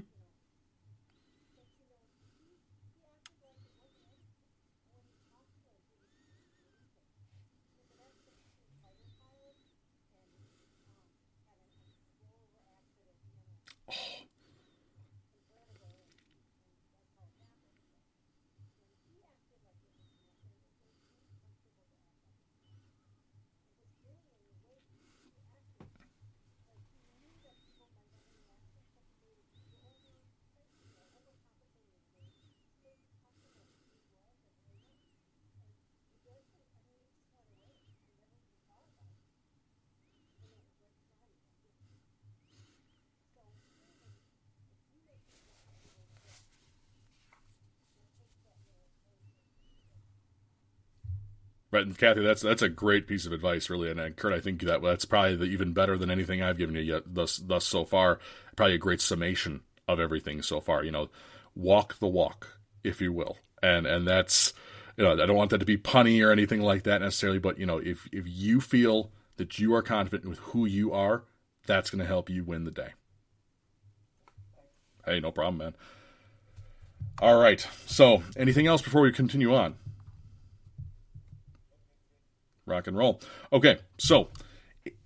Right, and Kathy, that's a great piece of advice, really. And Kurt, I think that's probably even better than anything I've given you yet thus so far. Probably a great summation of everything so far. Walk the walk, if you will, and that's, I don't want that to be punny or anything like that necessarily, but if you feel that you are confident with who you are, that's going to help you win the day. Hey, no problem, man. All right. So, anything else before we continue on? Rock and roll. Okay, so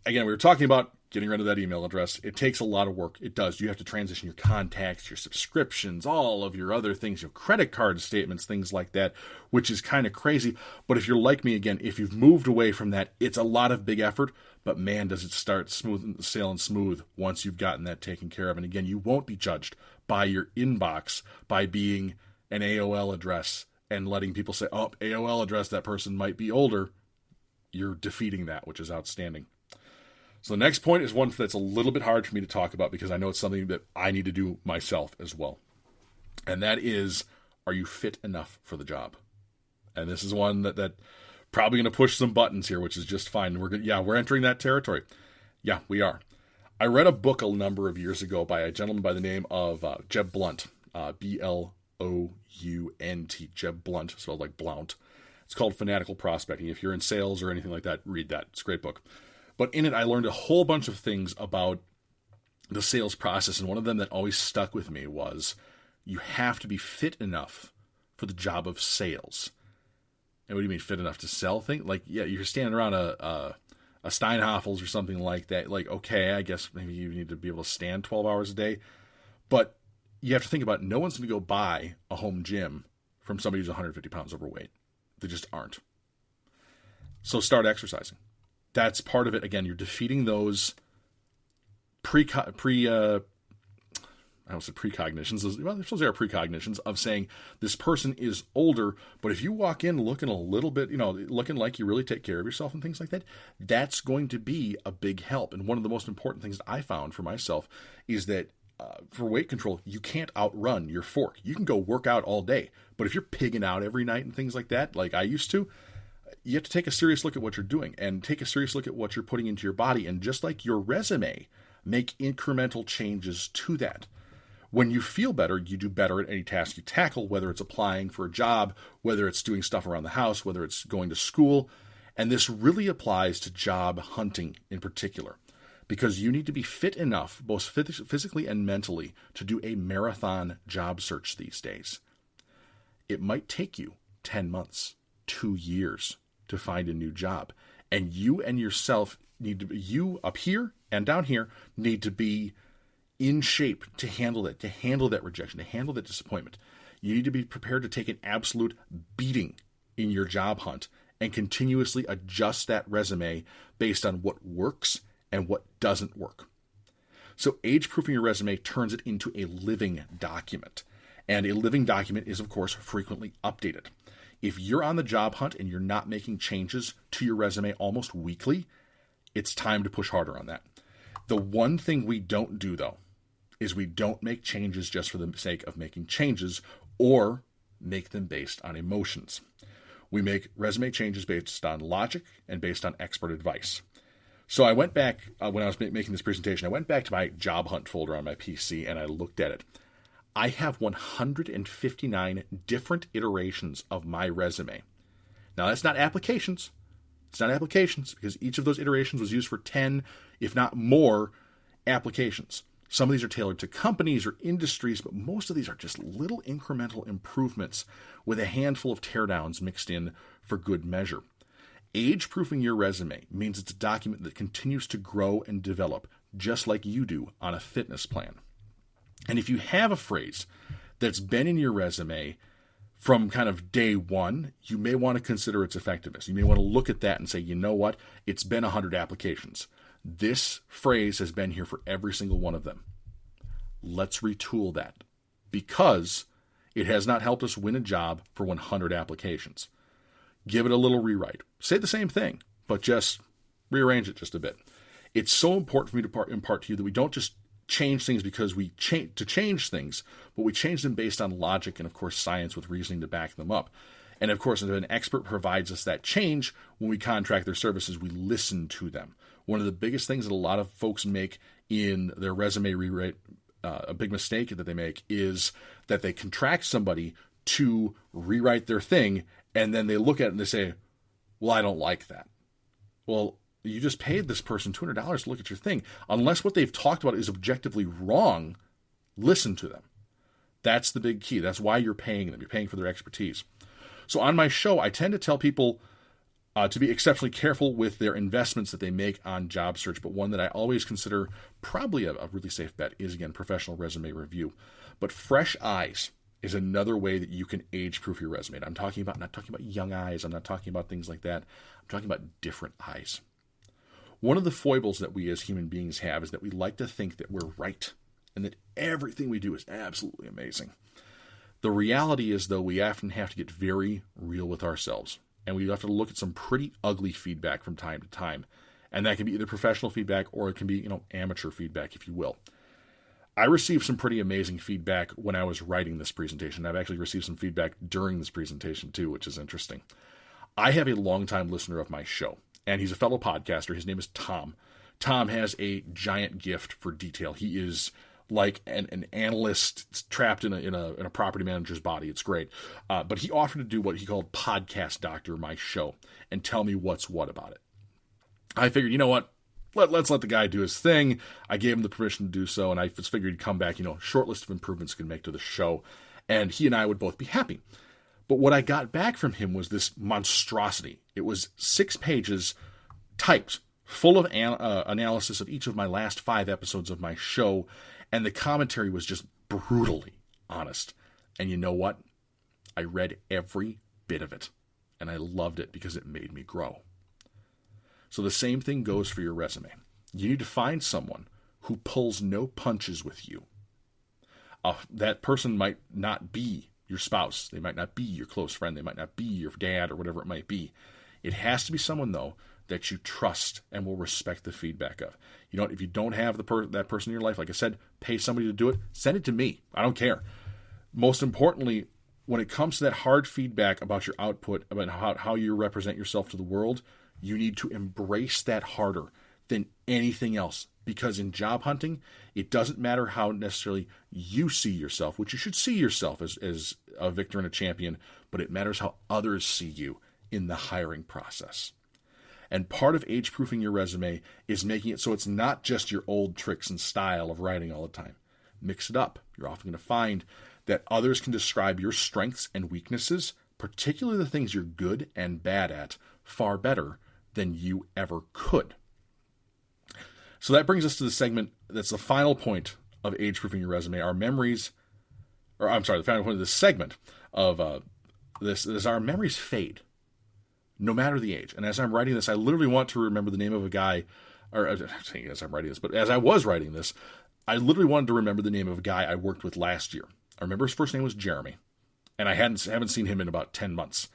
again, we were talking about getting rid of that email address. It takes a lot of work. It does. You have to transition your contacts, your subscriptions, all of your other things, your credit card statements, things like that, which is kind of crazy. But if you're like me, again, if you've moved away from that, it's a lot of big effort. But man, does it start sailing smooth once you've gotten that taken care of. And again, you won't be judged by your inbox, by being an AOL address and letting people say, oh, AOL address, that person might be older. You're defeating that, which is outstanding. So the next point is one that's a little bit hard for me to talk about, because I know it's something that I need to do myself as well. And that is, are you fit enough for the job? And this is one that probably going to push some buttons here, which is just fine. We're entering that territory. Yeah, we are. I read a book a number of years ago by a gentleman by the name of Jeb Blount, Blount, Jeb Blount, spelled like Blount. It's called Fanatical Prospecting. If you're in sales or anything like that, read that. It's a great book. But in it, I learned a whole bunch of things about the sales process, and one of them that always stuck with me was you have to be fit enough for the job of sales. And what do you mean fit enough to sell things? Like, yeah, you're standing around a Steinhoffel's or something like that. Like, okay, I guess maybe you need to be able to stand 12 hours a day. But you have to think about no one's going to go buy a home gym from somebody who's 150 pounds overweight. They just aren't. So start exercising. That's part of it. Again, you're defeating those precognitions. Well, they're supposed to be precognitions of saying this person is older, but if you walk in looking a little bit, looking like you really take care of yourself and things like that, that's going to be a big help. And one of the most important things that I found for myself is that for weight control, you can't outrun your fork. You can go work out all day, but if you're pigging out every night and things like that, like I used to, you have to take a serious look at what you're doing and take a serious look at what you're putting into your body. And just like your resume, make incremental changes to that. When you feel better, you do better at any task you tackle, whether it's applying for a job, whether it's doing stuff around the house, whether it's going to school. And this really applies to job hunting in particular, because you need to be fit enough, both physically and mentally, to do a marathon job search these days. It might take you 10 months, 2 years to find a new job. And you and yourself you up here and down here need to be in shape to handle it, to handle that rejection, to handle that disappointment. You need to be prepared to take an absolute beating in your job hunt and continuously adjust that resume based on what works and what doesn't work. So age-proofing your resume turns it into a living document. And a living document is, of course, frequently updated. If you're on the job hunt and you're not making changes to your resume almost weekly, it's time to push harder on that. The one thing we don't do, though, is we don't make changes just for the sake of making changes or make them based on emotions. We make resume changes based on logic and based on expert advice. So I went back, when I was making this presentation, I went back to my job hunt folder on my PC and I looked at it. I have 159 different iterations of my resume. Now, that's not applications. It's not applications because each of those iterations was used for 10, if not more, applications. Some of these are tailored to companies or industries, but most of these are just little incremental improvements with a handful of teardowns mixed in for good measure. Age-proofing your resume means it's a document that continues to grow and develop, just like you do on a fitness plan. And if you have a phrase that's been in your resume from kind of day one, you may want to consider its effectiveness. You may want to look at that and say, you know what? It's been 100 applications. This phrase has been here for every single one of them. Let's retool that because it has not helped us win a job for 100 applications. Give it a little rewrite. Say the same thing, but just rearrange it just a bit. It's so important for me to impart to you that we don't just change things because we change things, but we change them based on logic and, of course, science with reasoning to back them up. And, of course, if an expert provides us that change, when we contract their services, we listen to them. One of the biggest things that a lot of folks make in their resume rewrite, a big mistake that they make, is that they contract somebody to rewrite their thing, and then they look at it and they say, well, I don't like that. Well, you just paid this person $200 to look at your thing. Unless what they've talked about is objectively wrong, listen to them. That's the big key. That's why you're paying them. You're paying for their expertise. So on my show, I tend to tell people to be exceptionally careful with their investments that they make on job search, but one that I always consider probably a really safe bet is, again, professional resume review. But fresh eyes is another way that you can age-proof your resume. And I'm not talking about young eyes. I'm not talking about things like that. I'm talking about different eyes. One of the foibles that we as human beings have is that we like to think that we're right and that everything we do is absolutely amazing. The reality is, though, we often have to get very real with ourselves, and we have to look at some pretty ugly feedback from time to time. And that can be either professional feedback or it can be, amateur feedback, if you will. I received some pretty amazing feedback when I was writing this presentation. I've actually received some feedback during this presentation too, which is interesting. I have a longtime listener of my show, and he's a fellow podcaster. His name is Tom. Tom has a giant gift for detail. He is like an analyst trapped in a property manager's body. It's great. But he offered to do what he called Podcast Doctor, my show, and tell me what's what about it. I figured, you know what? Let's let the guy do his thing. I gave him the permission to do so, and I just figured he'd come back, short list of improvements he could make to the show, and he and I would both be happy. But what I got back from him was this monstrosity. It was 6 pages typed, full of analysis of each of my last 5 episodes of my show, and the commentary was just brutally honest. And you know what? I read every bit of it, and I loved it because it made me grow. So the same thing goes for your resume. You need to find someone who pulls no punches with you. That person might not be your spouse. They might not be your close friend. They might not be your dad or whatever it might be. It has to be someone, though, that you trust and will respect the feedback of. If you don't have that person in your life, like I said, pay somebody to do it. Send it to me. I don't care. Most importantly, when it comes to that hard feedback about your output, about how you represent yourself to the world, you need to embrace that harder than anything else. Because in job hunting, it doesn't matter how necessarily you see yourself, which you should see yourself as a victor and a champion, but it matters how others see you in the hiring process. And part of age-proofing your resume is making it so it's not just your old tricks and style of writing all the time. Mix it up. You're often going to find that others can describe your strengths and weaknesses, particularly the things you're good and bad at, far better than you ever could. So that brings us to the segment that's the final point of age-proofing your resume. The final point of this segment of this is our memories fade, no matter the age. And as I'm writing this, I literally want to remember the name of a guy, as I'm writing this, but as I was writing this, I literally wanted to remember the name of a guy I worked with last year. I remember his first name was Jeremy, and I haven't seen him in about 10 months.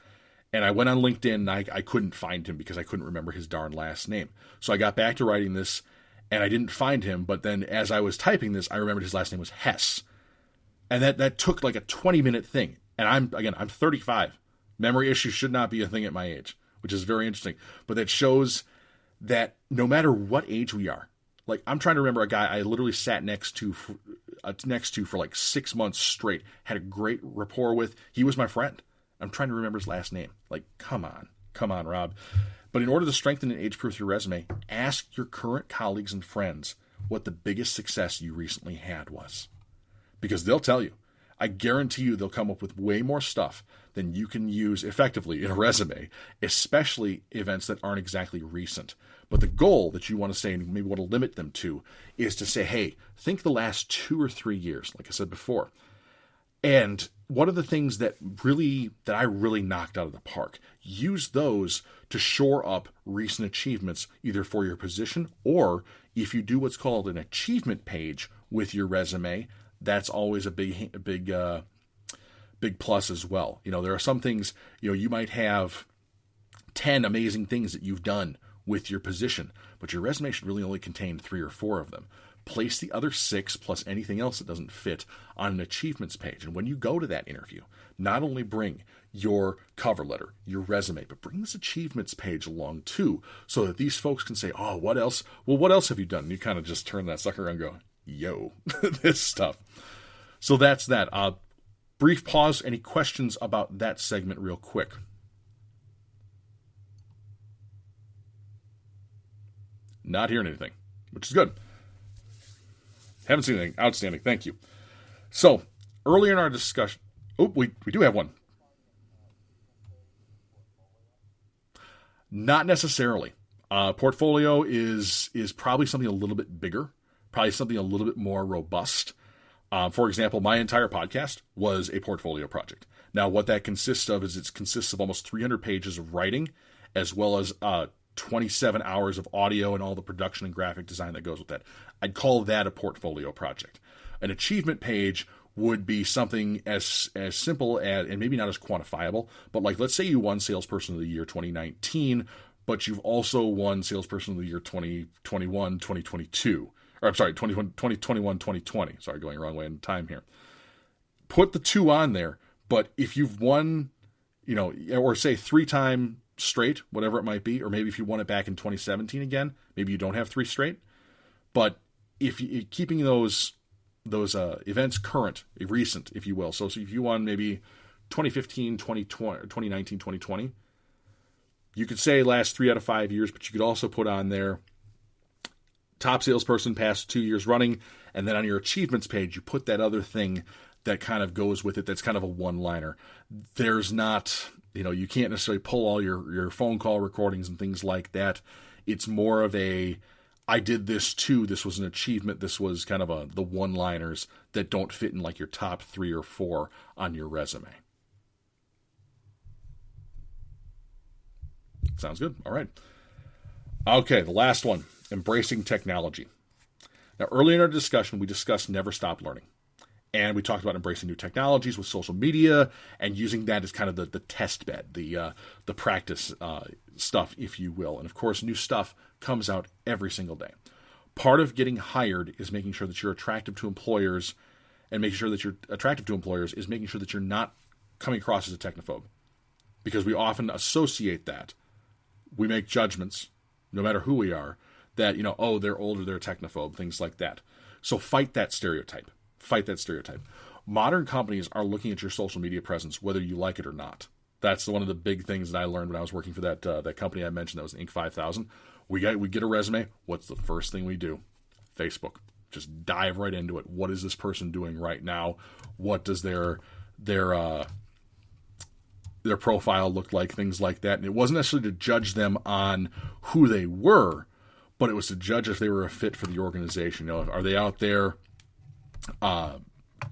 And I went on LinkedIn, and I couldn't find him because I couldn't remember his darn last name. So I got back to writing this, and I didn't find him. But then as I was typing this, I remembered his last name was Hess. And that took like a 20-minute thing. And I'm 35. Memory issues should not be a thing at my age, which is very interesting. But that shows that no matter what age we are, like I'm trying to remember a guy I literally sat next to for like 6 months straight, had a great rapport with. He was my friend. I'm trying to remember his last name. Like, come on, Rob. But in order to strengthen and age-proof your resume, ask your current colleagues and friends what the biggest success you recently had was. Because they'll tell you. I guarantee you they'll come up with way more stuff than you can use effectively in a resume, especially events that aren't exactly recent. But the goal that you want to say, and maybe want to limit them to, is to say, hey, think the last 2 or 3 years, like I said before. And what are the things that I really knocked out of the park? Use those to shore up recent achievements, either for your position or if you do what's called an achievement page with your resume. That's always a big plus as well. There are some things, you might have 10 amazing things that you've done with your position, but your resume should really only contain 3 or 4 of them. Place the other 6 plus anything else that doesn't fit on an achievements page. And when you go to that interview, not only bring your cover letter, your resume, but bring this achievements page along too, so that these folks can say, oh, what else? Well, what else have you done? And you kind of just turn that sucker around and go, yo, this stuff. So that's that. Brief pause. Any questions about that segment real quick? Not hearing anything, which is good. Haven't seen anything. Outstanding. Thank you. So, earlier in our discussion... Oh, we do have one. Not necessarily. Portfolio is probably something a little bit bigger, probably something a little bit more robust. For example, my entire podcast was a portfolio project. Now, what that consists of is it consists of almost 300 pages of writing, as well as 27 hours of audio and all the production and graphic design that goes with that. I'd call that a portfolio project. An achievement page would be something as simple as, and maybe not as quantifiable, but like let's say you won Salesperson of the Year 2019, but you've also won Salesperson of the Year 2021, 2022, or I'm sorry, 2021, 2020. Sorry, going the wrong way in time here. Put the 2 on there, but if you've won, or say 3-time straight, whatever it might be, or maybe if you won it back in 2017 again, maybe you don't have 3 straight. But if you keeping those events current, recent, if you will. So if you won maybe 2015, 2020, 2019, 2020, you could say last 3 out of 5 years, but you could also put on there top salesperson past 2 years running, and then on your achievements page, you put that other thing that kind of goes with it. That's kind of a one-liner. There's not, you can't necessarily pull all your phone call recordings and things like that. It's more of I did this too. This was an achievement. This was kind of the one-liners that don't fit in like your top 3 or 4 on your resume. Sounds good. All right. Okay, the last one, embracing technology. Now, earlier in our discussion, we discussed never stop learning. And we talked about embracing new technologies with social media and using that as kind of the test bed, the practice stuff, if you will. And of course, new stuff comes out every single day. Part of getting hired is making sure that you're attractive to employers, and making sure that you're attractive to employers is making sure that you're not coming across as a technophobe. Because we often associate that. We make judgments, no matter who we are, that, oh, they're older, they're a technophobe, things like that. So fight that stereotype. Fight that stereotype. Modern companies are looking at your social media presence, whether you like it or not. That's one of the big things that I learned when I was working for that company I mentioned that was Inc. 5000. We get a resume. What's the first thing we do? Facebook. Just dive right into it. What is this person doing right now? What does their profile look like? Things like that. And it wasn't necessarily to judge them on who they were, but it was to judge if they were a fit for the organization. Are they out there? And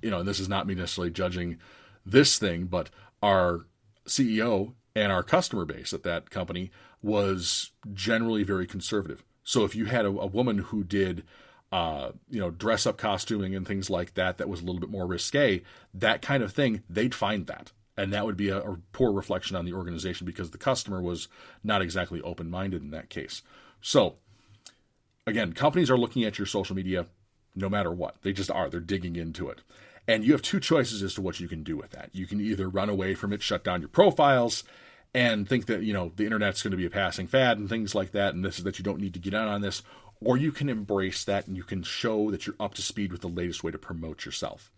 this is not me necessarily judging this thing, but our CEO and our customer base at that company was generally very conservative. So if you had a woman who did, dress up costuming and things like that was a little bit more risque, that kind of thing, they'd find that. And that would be a poor reflection on the organization because the customer was not exactly open-minded in that case. So again, companies are looking at your social media no matter what. They just are. They're digging into it. And you have 2 choices as to what you can do with that. You can either run away from it, shut down your profiles, and think that, the internet's going to be a passing fad and things like that, and this is that you don't need to get on this, or you can embrace that and you can show that you're up to speed with the latest way to promote yourself.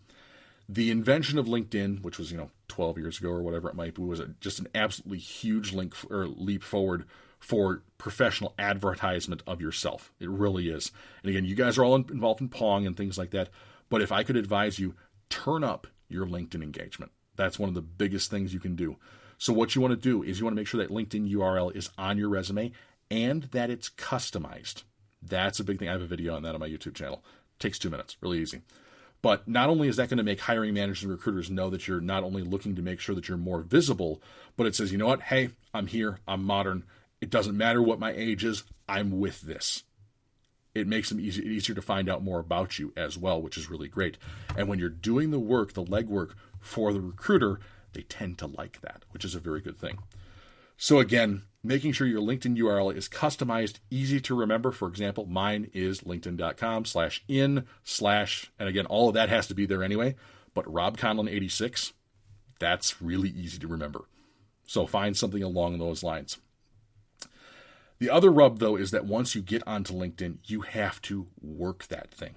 The invention of LinkedIn, which was, 12 years ago or whatever it might be, was just an absolutely huge leap forward for professional advertisement of yourself. It really is. And again, you guys are all involved in PONG and things like that. But if I could advise you, turn up your LinkedIn engagement. That's one of the biggest things you can do. So what you want to do is you want to make sure that LinkedIn URL is on your resume and that it's customized. That's a big thing. I have a video on that on my YouTube channel. It takes 2 minutes. Really easy. But not only is that going to make hiring managers and recruiters know that you're not only looking to make sure that you're more visible, but it says, you know what? Hey, I'm here. I'm modern. It doesn't matter what my age is. I'm with this. It makes them easier to find out more about you as well, which is really great. And when you're doing the work, the legwork for the recruiter, they tend to like that, which is a very good thing. So again, making sure your LinkedIn URL is customized, easy to remember. For example, mine is linkedin.com/in/ and again, all of that has to be there anyway. But Rob Conlon 86, that's really easy to remember. So find something along those lines. The other rub, though, is that once you get onto LinkedIn, you have to work that thing.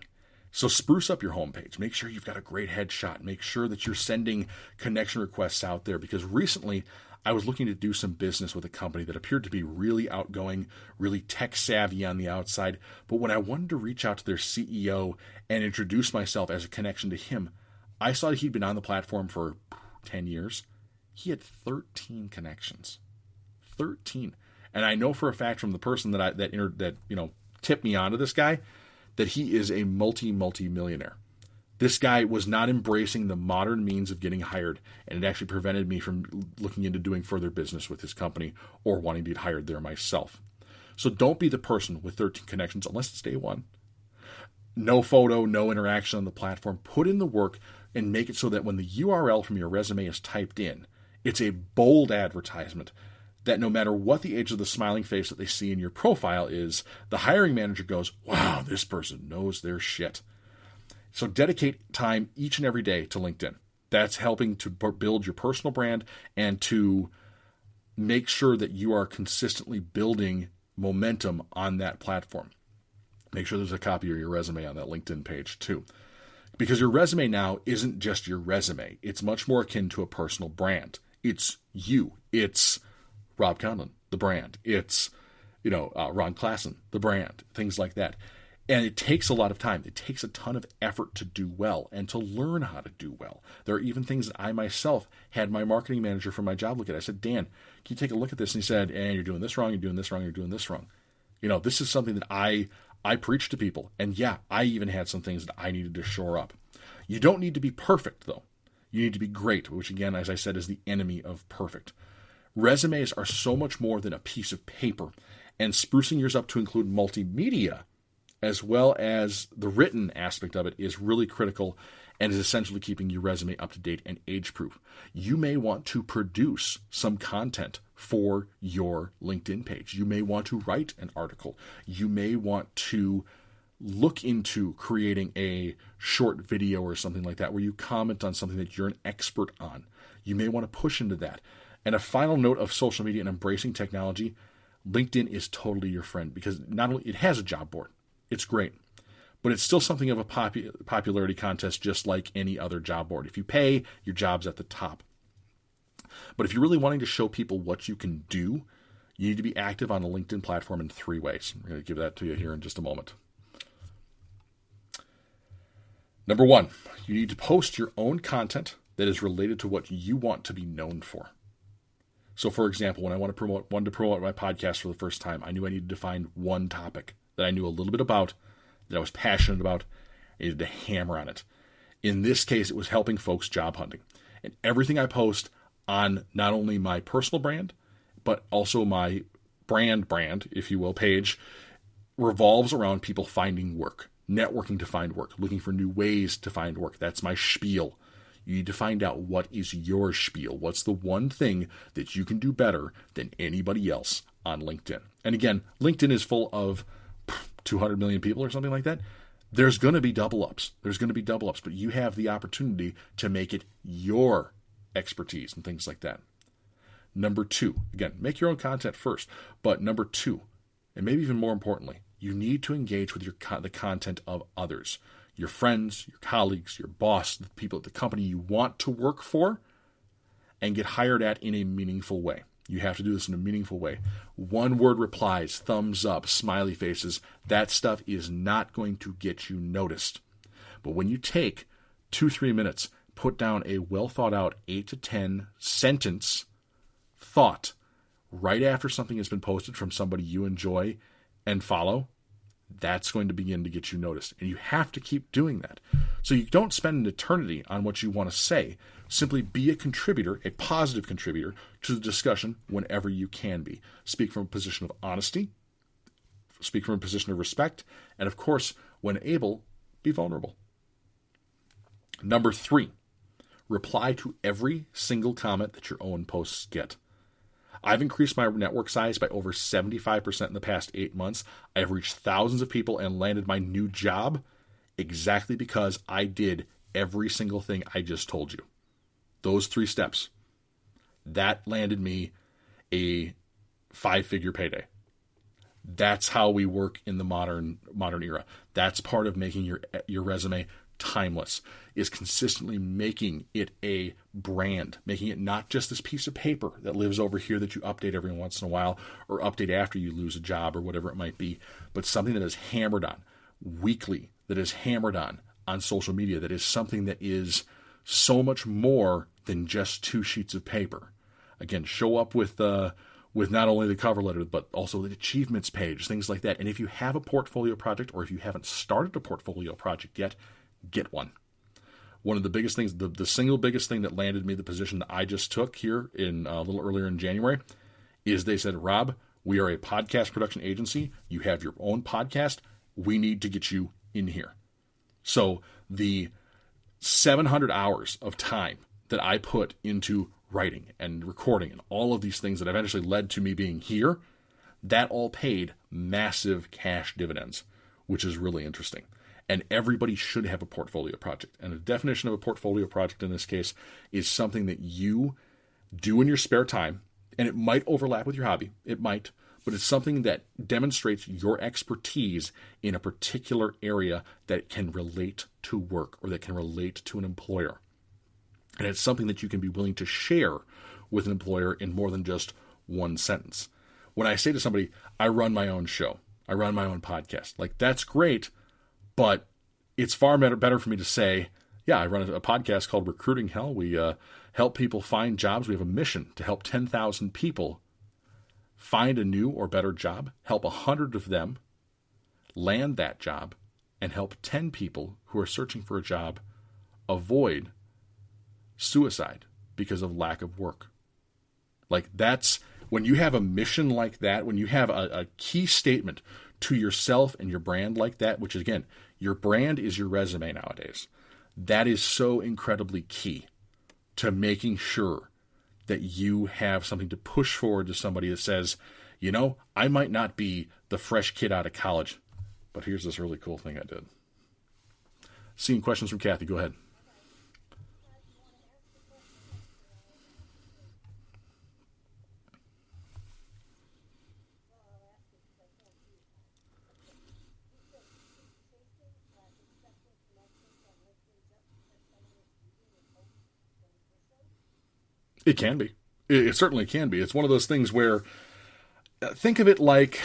So spruce up your homepage. Make sure you've got a great headshot. Make sure that you're sending connection requests out there. Because recently, I was looking to do some business with a company that appeared to be really outgoing, really tech savvy on the outside. But when I wanted to reach out to their CEO and introduce myself as a connection to him, I saw that he'd been on the platform for 10 years. He had 13 connections. 13. And I know for a fact from the person that tipped me onto this guy that he is a multi-millionaire. This guy was not embracing the modern means of getting hired, and it actually prevented me from looking into doing further business with his company or wanting to get hired there myself. So don't be the person with 13 connections unless it's day one. No photo, no interaction on the platform. Put in the work and make it so that when the URL from your resume is typed in, it's a bold advertisement that no matter what the age of the smiling face that they see in your profile is, the hiring manager goes, wow, this person knows their shit. So dedicate time each and every day to LinkedIn. That's helping to build your personal brand and to make sure that you are consistently building momentum on that platform. Make sure there's a copy of your resume on that LinkedIn page too. Because your resume now isn't just your resume. It's much more akin to a personal brand. It's you. It's Rob Conlon, the brand. It's, Ron Klassen, the brand. Things like that. And it takes a lot of time. It takes a ton of effort to do well and to learn how to do well. There are even things that I myself had my marketing manager for my job look at. I said, Dan, can you take a look at this? And he said, you're doing this wrong, you're doing this wrong, you're doing this wrong. This is something that I preach to people. And yeah, I even had some things that I needed to shore up. You don't need to be perfect, though. You need to be great, which again, as I said, is the enemy of perfect. Resumes are so much more than a piece of paper, and sprucing yours up to include multimedia as well as the written aspect of it is really critical and is essentially keeping your resume up to date and age-proof. You may want to produce some content for your LinkedIn page. You may want to write an article. You may want to look into creating a short video or something like that where you comment on something that you're an expert on. You may want to push into that. And a final note of social media and embracing technology, LinkedIn is totally your friend because not only it has a job board, it's great, but it's still something of a popularity contest just like any other job board. If you pay, your job's at the top. But if you're really wanting to show people what you can do, you need to be active on the LinkedIn platform in 3 ways. I'm going to give that to you here in just a moment. Number 1, you need to post your own content that is related to what you want to be known for. So, for example, when I wanted to promote my podcast for the first time, I knew I needed to find one topic that I knew a little bit about, that I was passionate about. I needed to hammer on it. In this case, it was helping folks job hunting. And everything I post on not only my personal brand, but also my brand, if you will, page, revolves around people finding work, networking to find work, looking for new ways to find work. That's my spiel. You need to find out what is your spiel. What's the one thing that you can do better than anybody else on LinkedIn? And again, LinkedIn is full of 200 million people or something like that. There's going to be double ups. But you have the opportunity to make it your expertise and things like that. Number 2, again, make your own content first. But number 2, and maybe even more importantly, you need to engage with the content of others. Your friends, your colleagues, your boss, the people at the company you want to work for and get hired at in a meaningful way. You have to do this in a meaningful way. 1-word replies, thumbs up, smiley faces, that stuff is not going to get you noticed. But when you take 2-3 minutes, put down a well-thought-out 8 to 10 sentence thought right after something has been posted from somebody you enjoy and follow, that's going to begin to get you noticed. And you have to keep doing that. So you don't spend an eternity on what you want to say. Simply be a contributor, a positive contributor to the discussion whenever you can be. Speak from a position of honesty, speak from a position of respect, and of course, when able, be vulnerable. Number 3, reply to every single comment that your own posts get. I've increased my network size by over 75% in the past 8 months. I've reached thousands of people and landed my new job exactly because I did every single thing I just told you. Those 3 steps. That landed me a 5-figure payday. That's how we work in the modern era. That's part of making your resume timeless, is consistently making it a brand, making it not just this piece of paper that lives over here that you update every once in a while or update after you lose a job or whatever it might be, but something that is hammered on weekly, that is hammered on social media, that is something that is so much more than just 2 sheets of paper. Again, show up with not only the cover letter, but also the achievements page, things like that. And if you have a portfolio project, or if you haven't started a portfolio project yet, get one. One of the biggest things, the single biggest thing that landed me the position that I just took here in a little earlier in January, is they said, Rob, we are a podcast production agency. You have your own podcast. We need to get you in here. So the 700 hours of time that I put into writing and recording and all of these things that eventually led to me being here, that all paid massive cash dividends, which is really interesting. And everybody should have a portfolio project. And the definition of a portfolio project in this case is something that you do in your spare time, and it might overlap with your hobby. It might, but it's something that demonstrates your expertise in a particular area that can relate to work or that can relate to an employer. And it's something that you can be willing to share with an employer in more than just one sentence. When I say to somebody, I run my own show, I run my own podcast, like that's great, but it's far better for me to say, yeah, I run a podcast called Recruiting Hell. We help people find jobs. We have a mission to help 10,000 people find a new or better job, help 100 of them land that job, and help 10 people who are searching for a job avoid suicide because of lack of work. Like that's, when you have a mission like that, when you have a key statement to yourself and your brand like that, which is, again, your brand is your resume nowadays, that is so incredibly key to making sure that you have something to push forward to somebody that says, you know, I might not be the fresh kid out of college, but here's this really cool thing I did. Seeing questions from Kathy. Go ahead. It can be. It certainly can be. It's one of those things where think of it like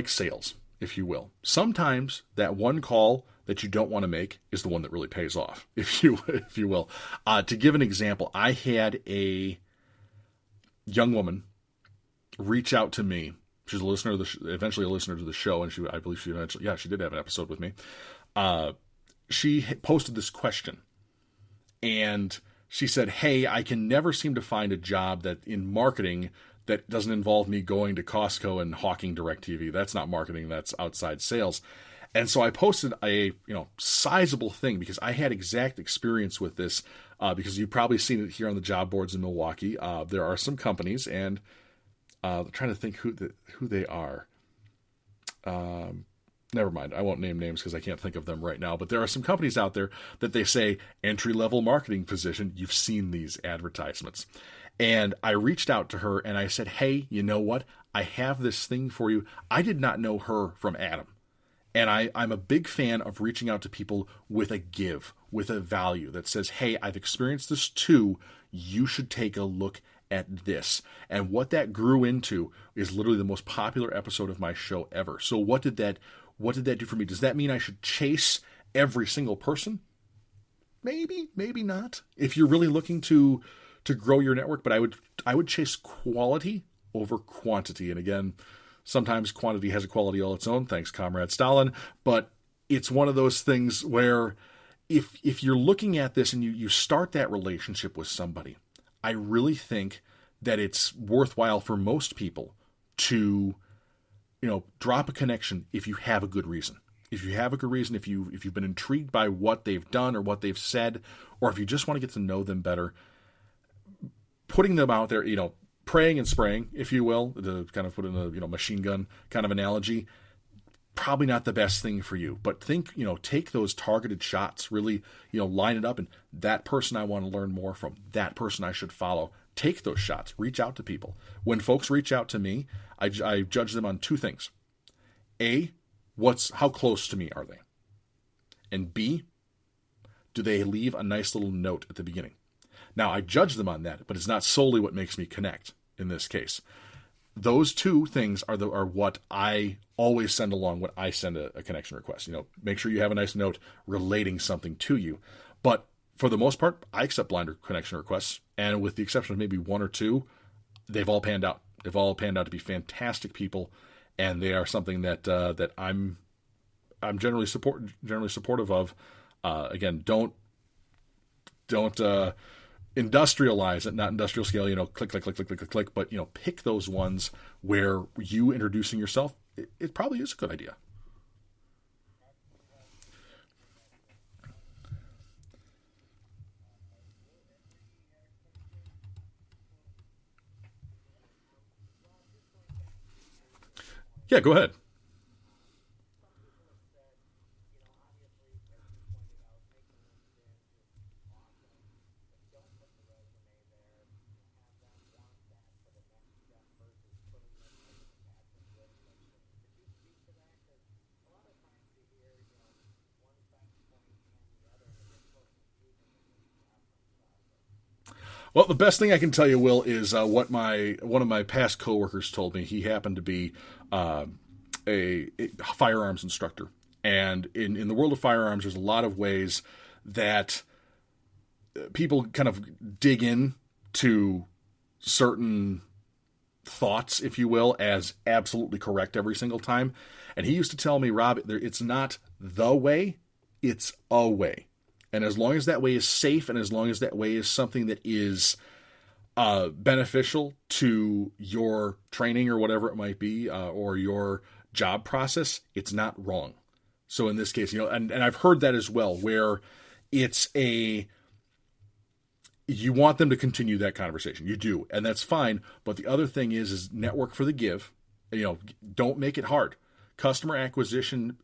sales, if you will. Sometimes that one call that you don't want to make is the one that really pays off, if you will. To give an example, I had a young woman reach out to me. She's a listener eventually a listener to the show, and I believe she did have an episode with me. She posted this question. And she said, hey, I can never seem to find a job that in marketing that doesn't involve me going to Costco and hawking DirecTV. That's not marketing, that's outside sales. And so I posted a sizable thing because I had exact experience with this because you've probably seen it here on the job boards in Milwaukee. There are some companies, and I'm trying to think who they are. Never mind. I won't name names because I can't think of them right now. But there are some companies out there that they say entry-level marketing position. You've seen these advertisements. And I reached out to her and I said, hey, you know what? I have this thing for you. I did not know her from Adam. And I'm a big fan of reaching out to people with a give, with a value that says, hey, I've experienced this too. You should take a look at this. And what that grew into is literally the most popular episode of my show ever. So what did that do for me? Does that mean I should chase every single person? Maybe, maybe not. If you're really looking to grow your network, but I would chase quality over quantity. And again, sometimes quantity has a quality all its own. Thanks, Comrade Stalin. But it's one of those things where if you're looking at this and you start that relationship with somebody, I really think that it's worthwhile for most people to drop a connection if you have a good reason. If you have a good reason, if you've been intrigued by what they've done or what they've said, or if you just want to get to know them better, putting them out there, praying and spraying, if you will, to kind of put in a machine gun kind of analogy, probably not the best thing for you. But think, take those targeted shots, really, line it up, and that person I want to learn more from, that person I should follow. Take those shots. Reach out to people. When folks reach out to me, I judge them on two things. A, how close to me are they? And B, do they leave a nice little note at the beginning? Now, I judge them on that, but it's not solely what makes me connect in this case. Those two things are what I always send along when I send a connection request. Make sure you have a nice note relating something to you. But for the most part, I accept blind connection requests, and with the exception of maybe one or two, they've all panned out. They've all panned out to be fantastic people, and they are something that I'm generally supportive of. Again, don't industrialize it, not industrial scale. Click, click, click, click, click, click, click. But pick those ones where you introducing yourself, it probably is a good idea. Yeah, go ahead. Well, the best thing I can tell you, Will, is what my one of my past coworkers told me. He happened to be uh, a firearms instructor, and in the world of firearms, there's a lot of ways that people kind of dig in to certain thoughts, if you will, as absolutely correct every single time. And he used to tell me, Rob, it's not the way, it's a way. And as long as that way is safe, and as long as that way is something that is beneficial to your training or whatever it might be, or your job process, it's not wrong. So in this case, and I've heard that as well, where it's you want them to continue that conversation. You do, and that's fine. But the other thing is network for the give. Don't make it hard. Customer acquisition,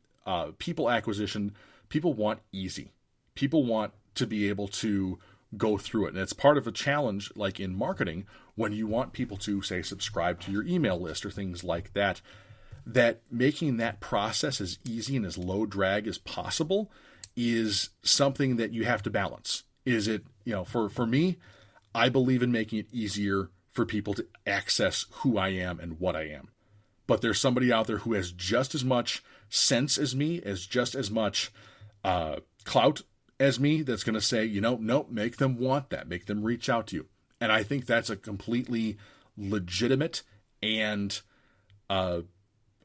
people acquisition, people want easy. People want to be able to go through it. And it's part of a challenge, like in marketing, when you want people to, say, subscribe to your email list or things like that, that making that process as easy and as low drag as possible is something that you have to balance. Is it, for me, I believe in making it easier for people to access who I am and what I am. But there's somebody out there who has just as much sense as me, as just as much clout as me, that's going to say, no, make them want that, make them reach out to you. And I think that's a completely legitimate and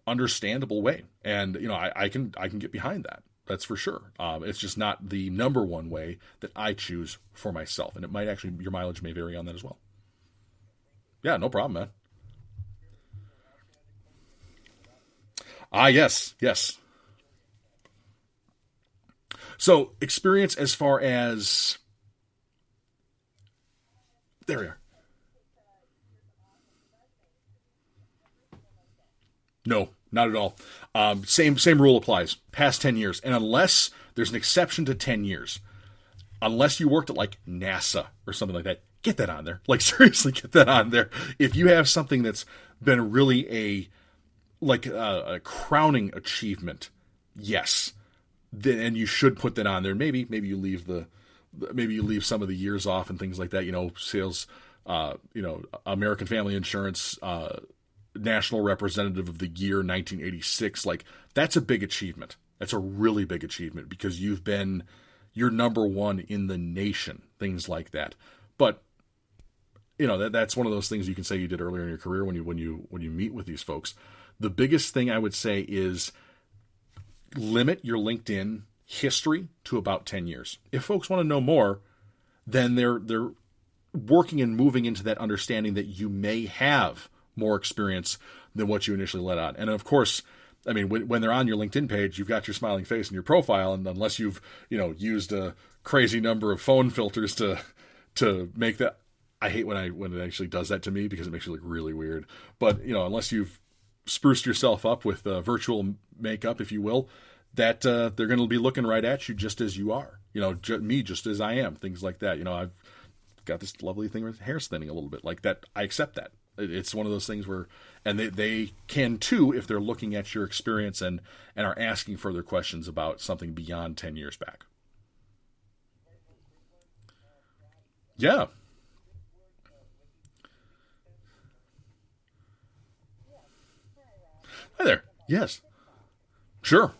understandable way. And, I can get behind that. That's for sure. It's just not the number one way that I choose for myself. And it might actually, your mileage may vary on that as well. Yeah, no problem, man. Yes. So experience as far as, there we are. No, not at all. Same rule applies. Past 10 years. And unless there's an exception to 10 years, unless you worked at like NASA or something like that, get that on there. Like seriously, get that on there. If you have something that's been really a crowning achievement, yes, then, and you should put that on there. Maybe you leave some of the years off and things like that. Sales, American Family Insurance, National Representative of the Year 1986. Like that's a big achievement. That's a really big achievement because you're number one in the nation. Things like that. But that's one of those things you can say you did earlier in your career when you meet with these folks. The biggest thing I would say is limit your LinkedIn history to about 10 years. If folks want to know more, then they're working and moving into that understanding that you may have more experience than what you initially let on. And of course, I mean, when they're on your LinkedIn page, you've got your smiling face in your profile, and unless you've used a crazy number of phone filters to make that, I hate when it actually does that to me because it makes you look really weird. But unless you've spruced yourself up with virtual makeup, if you will, that they're going to be looking right at you just as you are. Me just as I am. Things like that. I've got this lovely thing with hair thinning a little bit like that. I accept that. It's one of those things where, and they can too if they're looking at your experience and are asking further questions about something beyond 10 years back. Yeah. Hi there. Yes. Sure.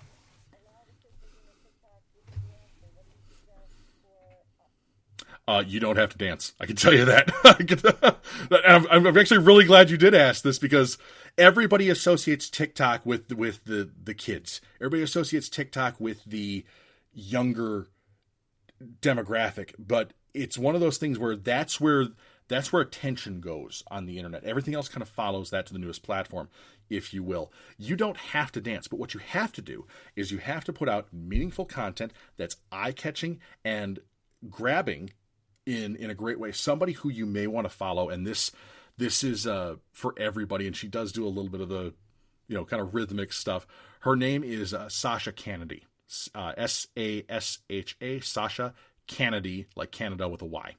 You don't have to dance. I can tell you that. I'm actually really glad you did ask this because everybody associates TikTok with the kids. Everybody associates TikTok with the younger demographic, but it's one of those things where that's where attention goes on the internet. Everything else kind of follows that to the newest platform, if you will. You don't have to dance, but what you have to do is you have to put out meaningful content that's eye-catching and grabbing in a great way. Somebody who you may want to follow, and this is for everybody, and she does do a little bit of kind of rhythmic stuff. Her name is Sasha Kennedy. Sasha, Sasha Kennedy, like Canada with a Y.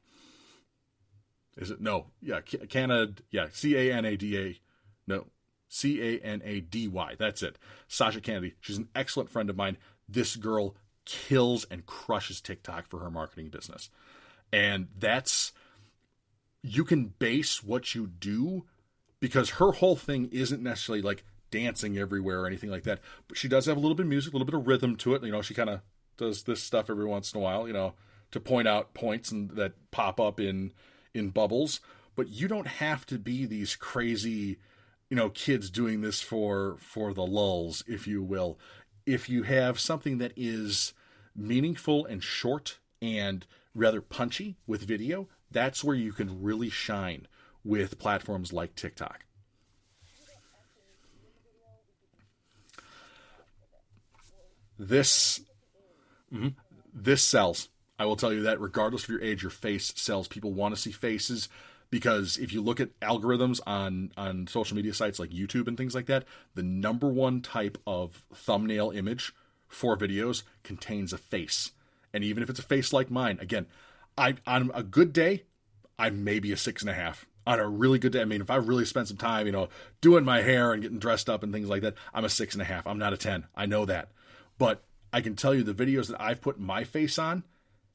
Is it? No. Yeah, Canada. Yeah, Canada. No, Canady. That's it. Sasha Kennedy. She's an excellent friend of mine. This girl kills and crushes TikTok for her marketing business. And you can base what you do, because her whole thing isn't necessarily like dancing everywhere or anything like that. But she does have a little bit of music, a little bit of rhythm to it. She kind of does this stuff every once in a while, to point out points that pop up in bubbles. But you don't have to be these crazy, kids doing this for the lulz, if you will. If you have something that is meaningful and short and rather punchy with video, that's where you can really shine with platforms like TikTok. This sells. I will tell you that regardless of your age, your face sells. People want to see faces, because if you look at algorithms on social media sites like YouTube and things like that, the number one type of thumbnail image for videos contains a face. And even if it's a face like mine, again, on a good day, I'm maybe a 6.5. On a really good day, if I really spent some time, doing my hair and getting dressed up and things like that, I'm a 6.5. I'm not a 10. I know that. But I can tell you the videos that I've put my face on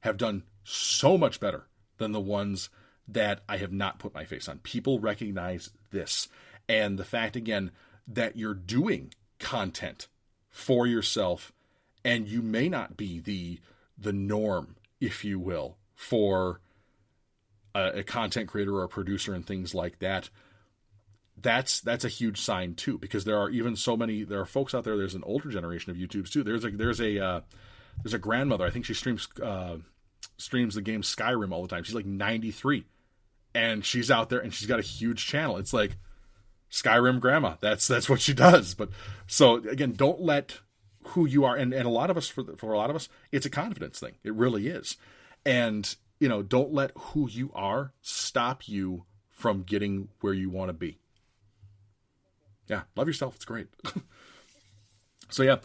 have done so much better than the ones that I have not put my face on. People recognize this. And the fact, again, that you're doing content for yourself, and you may not be the norm, if you will, for a content creator or a producer and things like that. That's a huge sign too, because there are folks out there. There's an older generation of YouTubes too. There's a grandmother. I think she streams the game Skyrim all the time. She's like 93, and she's out there and she's got a huge channel. It's like Skyrim grandma. That's what she does. But so again, don't let who you are, and a lot of us, for a lot of us, it's a confidence thing. It really is. And don't let who you are stop you from getting where you want to be. Yeah, love yourself. It's great. So yeah,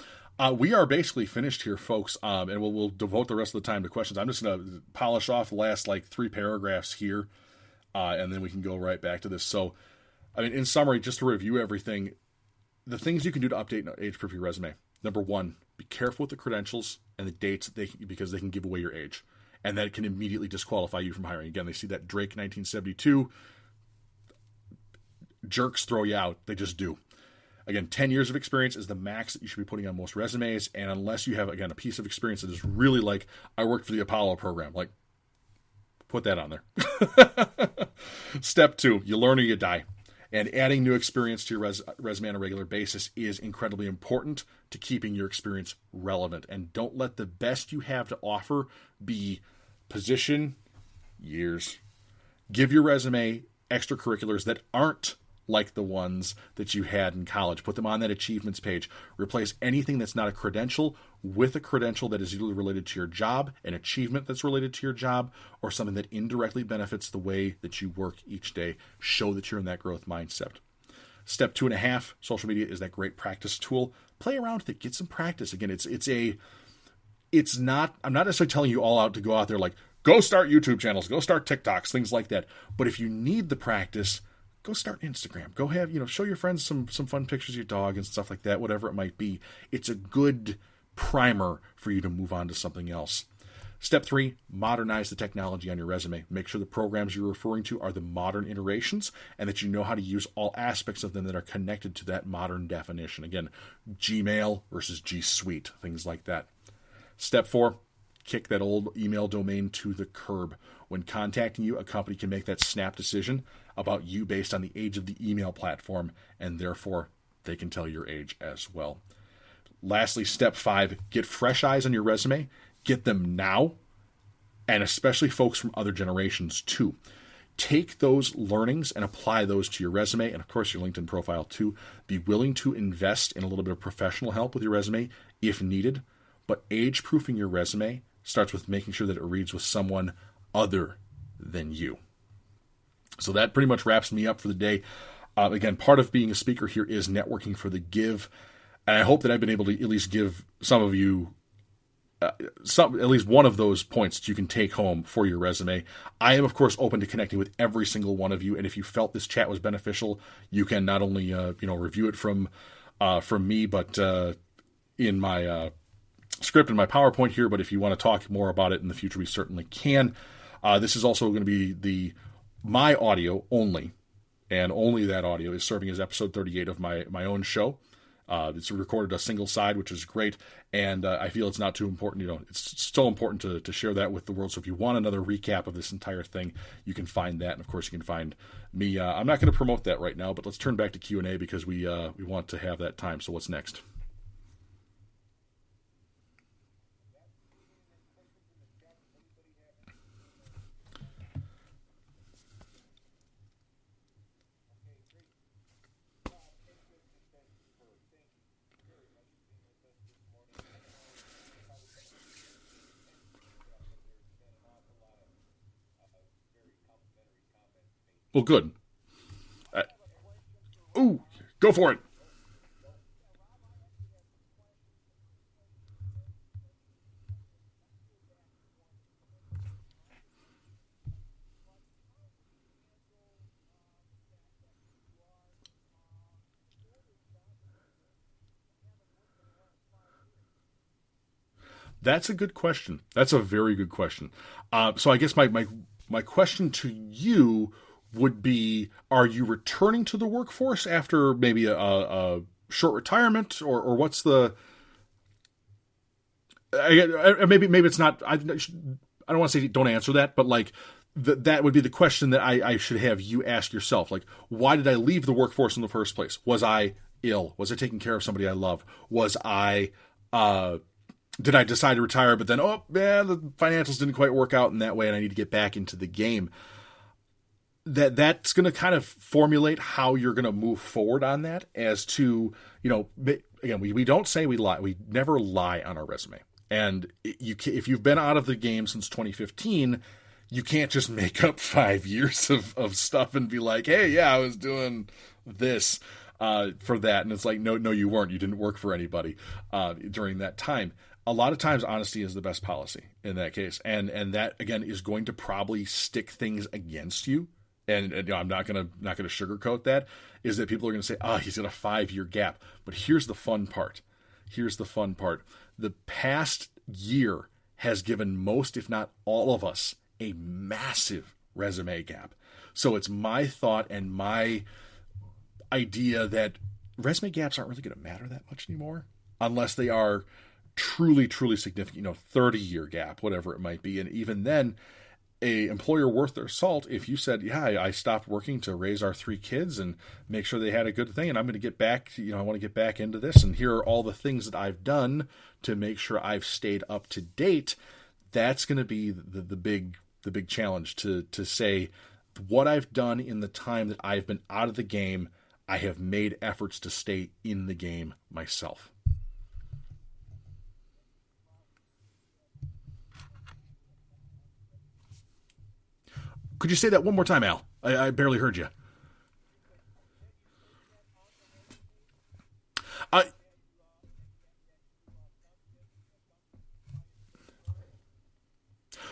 we are basically finished here, folks, and we'll devote the rest of the time to questions. I'm just going to polish off the last 3 paragraphs here, and then we can go right back to this. So, in summary, just to review everything, the things you can do to update and age-proof your resume. Number 1, be careful with the credentials and the dates because they can give away your age, and that can immediately disqualify you from hiring. Again, they see that Drake 1972. Jerks throw you out. They just do. Again, 10 years of experience is the max that you should be putting on most resumes. And unless you have, again, a piece of experience that is really like, I worked for the Apollo program, put that on there. Step 2, you learn or you die. And adding new experience to your resume on a regular basis is incredibly important to keeping your experience relevant. And don't let the best you have to offer be position, years. Give your resume extracurriculars that aren't like the ones that you had in college. Put them on that achievements page. Replace anything that's not a credential with a credential that is either related to your job, an achievement that's related to your job, or something that indirectly benefits the way that you work each day. Show that you're in that growth mindset. Step 2.5, social media is that great practice tool. Play around with it. Get some practice. Again, I'm not necessarily telling you all out to go out there go start YouTube channels, go start TikToks, things like that. But if you need the practice, go start Instagram. Go have, show your friends some fun pictures of your dog and stuff like that, whatever it might be. It's a good primer for you to move on to something else. Step 3, modernize the technology on your resume. Make sure the programs you're referring to are the modern iterations and that you know how to use all aspects of them that are connected to that modern definition. Again, Gmail versus G Suite, things like that. Step 4, kick that old email domain to the curb. When contacting you, a company can make that snap decision about you based on the age of the email platform, and therefore they can tell your age as well. Lastly, step 5, get fresh eyes on your resume. Get them now, and especially folks from other generations too. Take those learnings and apply those to your resume and, of course, your LinkedIn profile too. Be willing to invest in a little bit of professional help with your resume if needed, but age-proofing your resume starts with making sure that it reads with someone other than you. So that pretty much wraps me up for the day. Again, part of being a speaker here is networking for the give. And I hope that I've been able to at least give some of you at least one of those points that you can take home for your resume. I am, of course, open to connecting with every single one of you. And if you felt this chat was beneficial, you can not only review it from me, but in my script and my PowerPoint here. But if you want to talk more about it in the future, we certainly can. This is also going to be my audio only, and only that audio is serving as episode 38 of my own show. It's recorded a single side, which is great, and I feel it's not too important. It's still important to share that with the world. So if you want another recap of this entire thing, you can find that, and of course you can find me. I'm not going to promote that right now, but let's turn back to Q&A because we want to have that time. So what's next? Well, good. Go for it. That's a good question. That's a very good question. So I guess my question to you would be, are you returning to the workforce after maybe a short retirement, or what's the... maybe it's not... I don't want to say don't answer that, but like that would be the question that I should have you ask yourself. Like, why did I leave the workforce in the first place? Was I ill? Was I taking care of somebody I love? Was I... did I decide to retire, but then, the financials didn't quite work out in that way, and I need to get back into the game? That's going to kind of formulate how you're going to move forward on that. As to, again, we don't say we lie. We never lie on our resume. And if you've been out of the game since 2015, you can't just make up 5 years of stuff and be like, hey, yeah, I was doing this for that. And it's like, no, you weren't. You didn't work for anybody during that time. A lot of times, honesty is the best policy in that case. And that, again, is going to probably stick things against you. And I'm not gonna sugarcoat that, is that people are gonna say, he's got a 5-year gap. But here's the fun part. The past year has given most, if not all of us, a massive resume gap. So it's my thought and my idea that resume gaps aren't really gonna matter that much anymore, unless they are truly, truly significant, 30-year gap, whatever it might be. And even then, a employer worth their salt, if you said, I stopped working to raise our 3 kids and make sure they had a good thing, and I'm going to get back, I want to get back into this, and here are all the things that I've done to make sure I've stayed up to date, that's going to be the big challenge to say, what I've done in the time that I've been out of the game, I have made efforts to stay in the game myself. Could you say that one more time, Al? I barely heard you.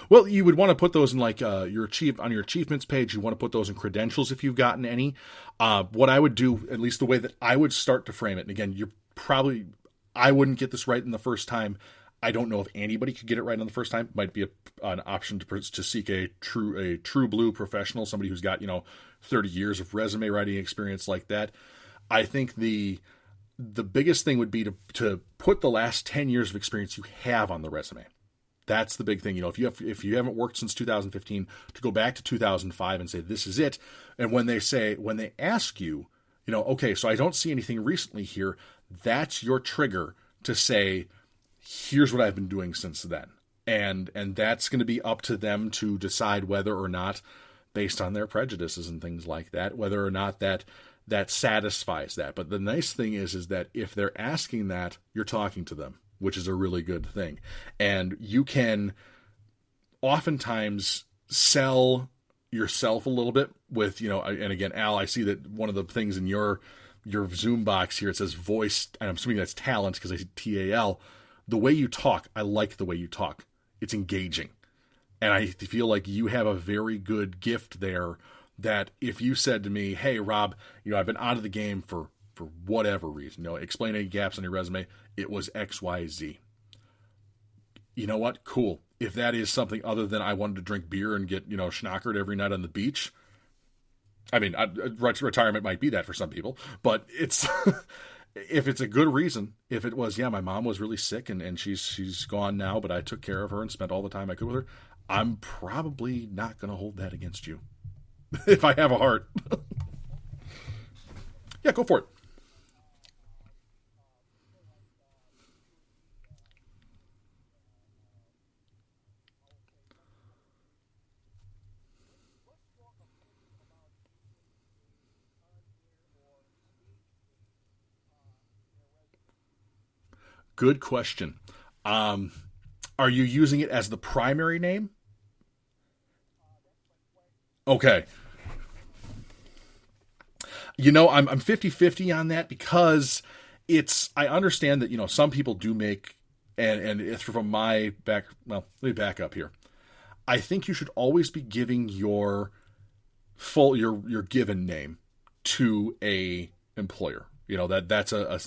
Well, you would want to put those in like on your achievements page. You want to put those in credentials if you've gotten any. What I would do, at least the way that I would start to frame it, and again, I wouldn't get this right in the first time. I don't know if anybody could get it right on the first time. It might be an option to seek a true blue professional, somebody who's got 30 years of resume writing experience like that. I think the biggest thing would be to put the last 10 years of experience you have on the resume. That's the big thing. If you haven't worked since 2015, to go back to 2005 and say this is it. And when they ask you, okay, so I don't see anything recently here, that's your trigger to say, here's what I've been doing since then. And that's going to be up to them to decide whether or not, based on their prejudices and things like that, whether or not that satisfies that. But the nice thing is that if they're asking that, you're talking to them, which is a really good thing. And you can oftentimes sell yourself a little bit with, and again, Al, I see that one of the things in your Zoom box here, it says voice, and I'm assuming that's talent because I see TAL. The way you talk, I like the way you talk. It's engaging. And I feel like you have a very good gift there that if you said to me, hey, Rob, I've been out of the game for whatever reason, explain any gaps on your resume, it was X, Y, Z. You know what? Cool. If that is something other than I wanted to drink beer and get, schnockered every night on the beach, I mean, retirement might be that for some people, but it's if it's a good reason, if it was, my mom was really sick and she's gone now, but I took care of her and spent all the time I could with her, I'm probably not going to hold that against you if I have a heart. Yeah, go for it. Good question. Are you using it as the primary name? Okay. I'm 50-50 on that because I understand that, some people do make, and it's from my back, well, let me back up here. I think you should always be giving your your given name to a employer. That's a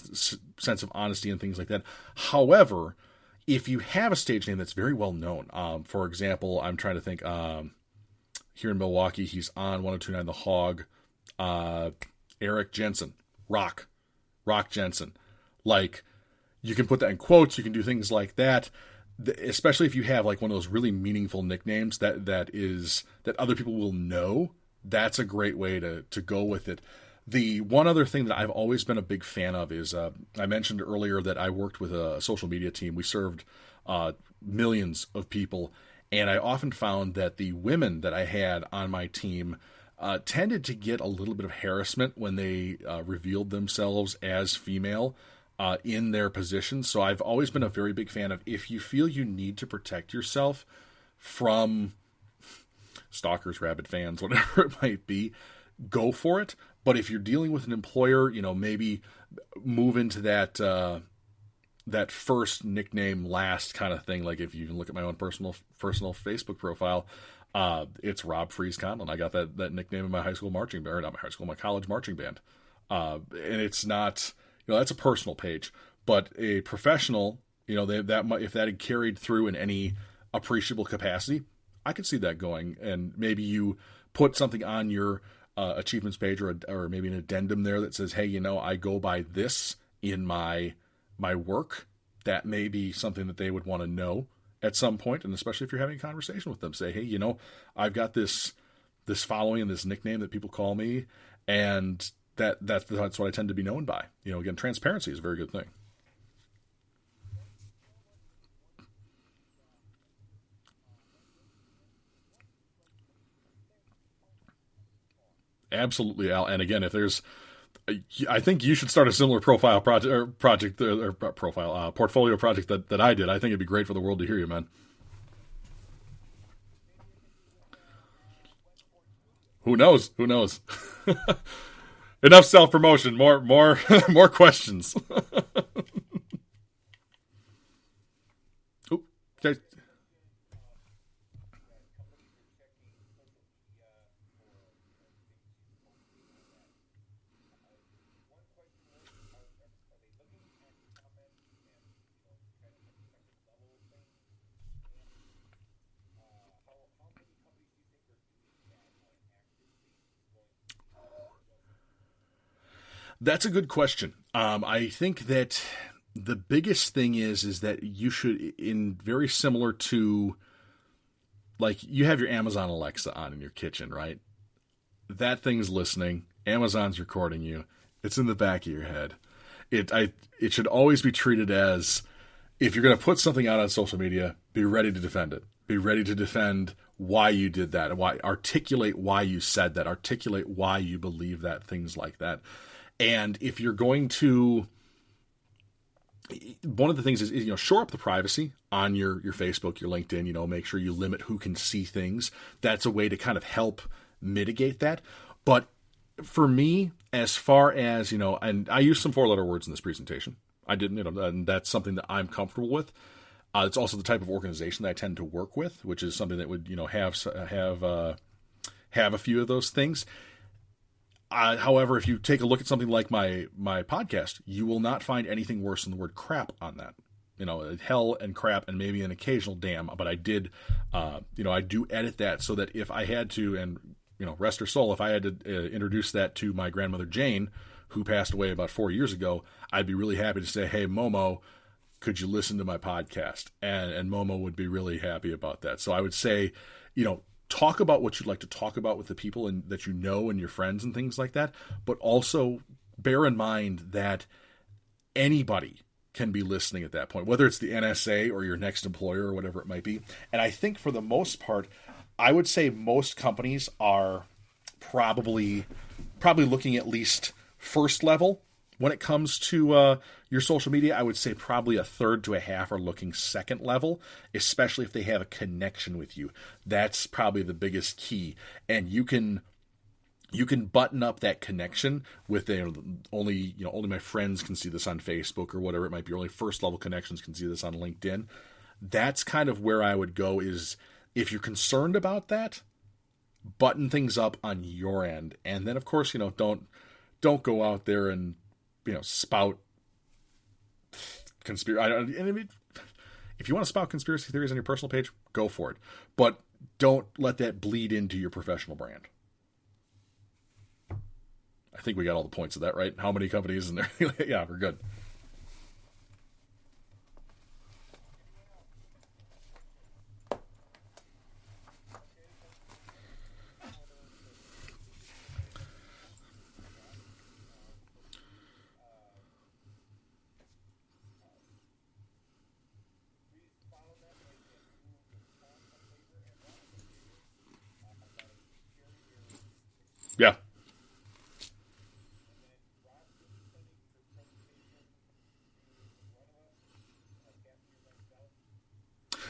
sense of honesty and things like that. However, if you have a stage name that's very well known, for example, I'm trying to think, here in Milwaukee, he's on 102.9 The Hog, Eric Jensen, Rock Jensen. Like, you can put that in quotes, you can do things like that, especially if you have like one of those really meaningful nicknames that other people will know. That's a great way to go with it. The one other thing that I've always been a big fan of is, I mentioned earlier that I worked with a social media team. We served millions of people, and I often found that the women that I had on my team tended to get a little bit of harassment when they revealed themselves as female in their positions. So I've always been a very big fan of, if you feel you need to protect yourself from stalkers, rabid fans, whatever it might be, go for it. But if you're dealing with an employer, maybe move into that first nickname last kind of thing. Like if you look at my own personal Facebook profile, it's Rob Freeze Conlon. I got that nickname in my high school marching band, or not my high school, my college marching band. And it's not, that's a personal page, but a professional, if that had carried through in any appreciable capacity, I could see that going. And maybe you put something on your achievements page or maybe an addendum there that says, hey, I go by this in my work. That may be something that they would want to know at some point, and especially if you're having a conversation with them, say, hey, I've got this following and this nickname that people call me, and that's what I tend to be known by. Again, transparency is a very good thing. Absolutely, Al. And again, if there's, I think you should start a similar profile portfolio project that I did. I think it'd be great for the world to hear you, man. Who knows? Who knows? Enough self promotion. More more questions. Oop, okay. That's a good question. I think that the biggest thing is that you should, in very similar to, like, you have your Amazon Alexa on in your kitchen, right? That thing's listening. Amazon's recording you. It's in the back of your head. It should always be treated as, if you're going to put something out on social media, be ready to defend it. Be ready to defend why you did that, why articulate why you said that, articulate why you believe that, things like that. And if you're going to one of the things is shore up the privacy on your Facebook, your LinkedIn. Make sure you limit who can see things. That's a way to kind of help mitigate that. But for me, as far as and I used some 4-letter words in this presentation. I didn't, and that's something that I'm comfortable with. It's also the type of organization that I tend to work with, which is something that would have a few of those things. However, if you take a look at something like my podcast, you will not find anything worse than the word crap on that. Hell and crap and maybe an occasional damn. But I did, I do edit that so that if I had to, and rest her soul, if I had to introduce that to my grandmother Jane, who passed away about 4 years ago, I'd be really happy to say, hey, Momo, could you listen to my podcast? And Momo would be really happy about that. So I would say, talk about what you'd like to talk about with the people that and your friends and things like that. But also bear in mind that anybody can be listening at that point, whether it's the NSA or your next employer or whatever it might be. And I think for the most part, I would say most companies are probably looking at least first level. When it comes to your social media, I would say probably a third to a half are looking second level, especially if they have a connection with you. That's probably the biggest key. And you can button up that connection with only my friends can see this on Facebook or whatever it might be. Only first level connections can see this on LinkedIn. That's kind of where I would go. Is if you're concerned about that, button things up on your end, and then of course don't go out there and spout conspiracy. If you want to spout conspiracy theories on your personal page, go for it. But don't let that bleed into your professional brand. I think we got all the points of that, right? How many companies in there? Yeah, we're good. Yeah.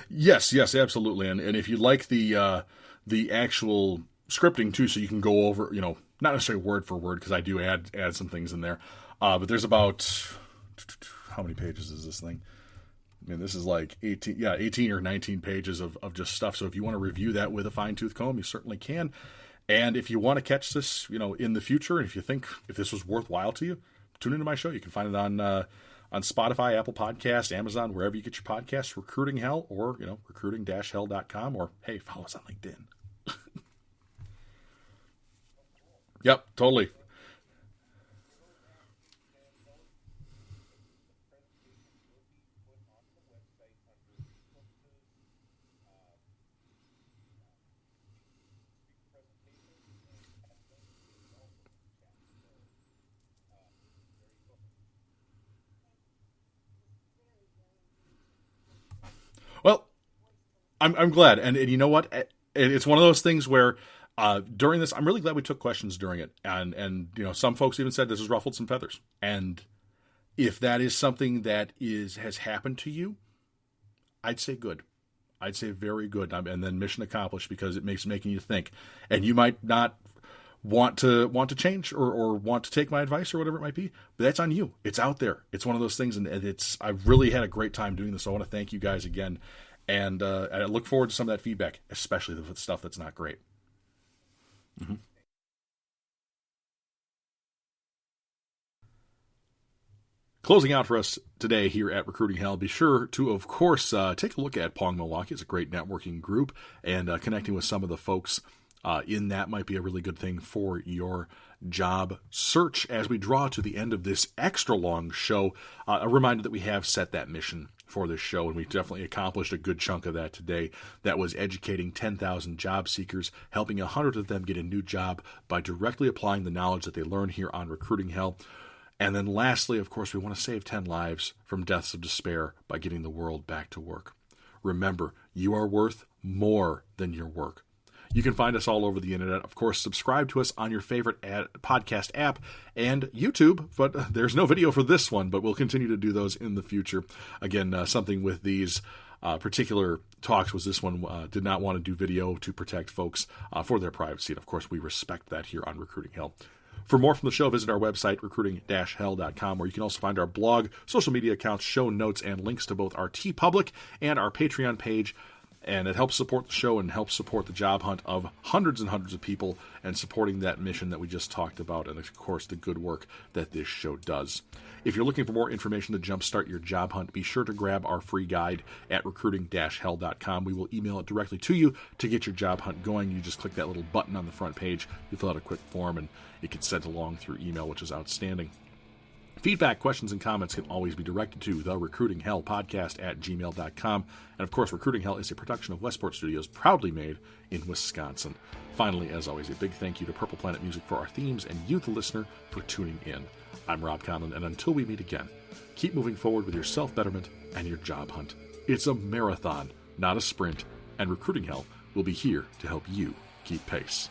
Yes, absolutely. And if you like the actual scripting too, so you can go over, not necessarily word for word, because I do add some things in there. But there's about, how many pages is this thing? I mean, this is like 18 or 19 pages of just stuff. So if you want to review that with a fine-tooth comb, you certainly can. And if you want to catch this, in the future, if you think if this was worthwhile to you, tune into my show. You can find it on Spotify, Apple Podcasts, Amazon, wherever you get your podcasts, Recruiting Hell, or, recruiting-hell.com, or, hey, follow us on LinkedIn. Yep, totally. Well, I'm glad, and you know what? It's one of those things where during this, I'm really glad we took questions during it, and some folks even said this has ruffled some feathers. And if that is something that has happened to you, I'd say good. I'd say very good, and then mission accomplished, because it makes making you think. And you might not want to change or want to take my advice or whatever it might be, but that's on you. It's out there. It's one of those things, and I've really had a great time doing this. So I want to thank you guys again, and I look forward to some of that feedback, especially the stuff that's not great. Mm-hmm. Closing out for us today here at Recruiting Hell, be sure to, of course, take a look at PONG MIlwaukee. It's a great networking group, and connecting with some of the folks in that might be a really good thing for your job search. As we draw to the end of this extra long show, a reminder that we have set that mission for this show, and we definitely accomplished a good chunk of that today. That was educating 10,000 job seekers, helping 100 of them get a new job by directly applying the knowledge that they learn here on Recruiting Hell. And then lastly, of course, we want to save 10 lives from deaths of despair by getting the world back to work. Remember, you are worth more than your work. You can find us all over the internet. Of course, subscribe to us on your favorite podcast app and YouTube, but there's no video for this one, but we'll continue to do those in the future. Again, something with these particular talks was this one did not want to do video to protect folks for their privacy, and of course, we respect that here on Recruiting Hell. For more from the show, visit our website, recruiting-hell.com, where you can also find our blog, social media accounts, show notes, and links to both our TeePublic and our Patreon page. And it helps support the show and helps support the job hunt of hundreds and hundreds of people and supporting that mission that we just talked about and, of course, the good work that this show does. If you're looking for more information to jumpstart your job hunt, be sure to grab our free guide at recruiting-hell.com. We will email it directly to you to get your job hunt going. You just click that little button on the front page. You fill out a quick form, and it gets sent along through email, which is outstanding. Feedback, questions, and comments can always be directed to the Recruiting Hell Podcast at gmail.com. And of course, Recruiting Hell is a production of Westport Studios, proudly made in Wisconsin. Finally, as always, a big thank you to Purple Planet Music for our themes and you, the listener, for tuning in. I'm Rob Conlon, and until we meet again, keep moving forward with your self-betterment and your job hunt. It's a marathon, not a sprint, and Recruiting Hell will be here to help you keep pace.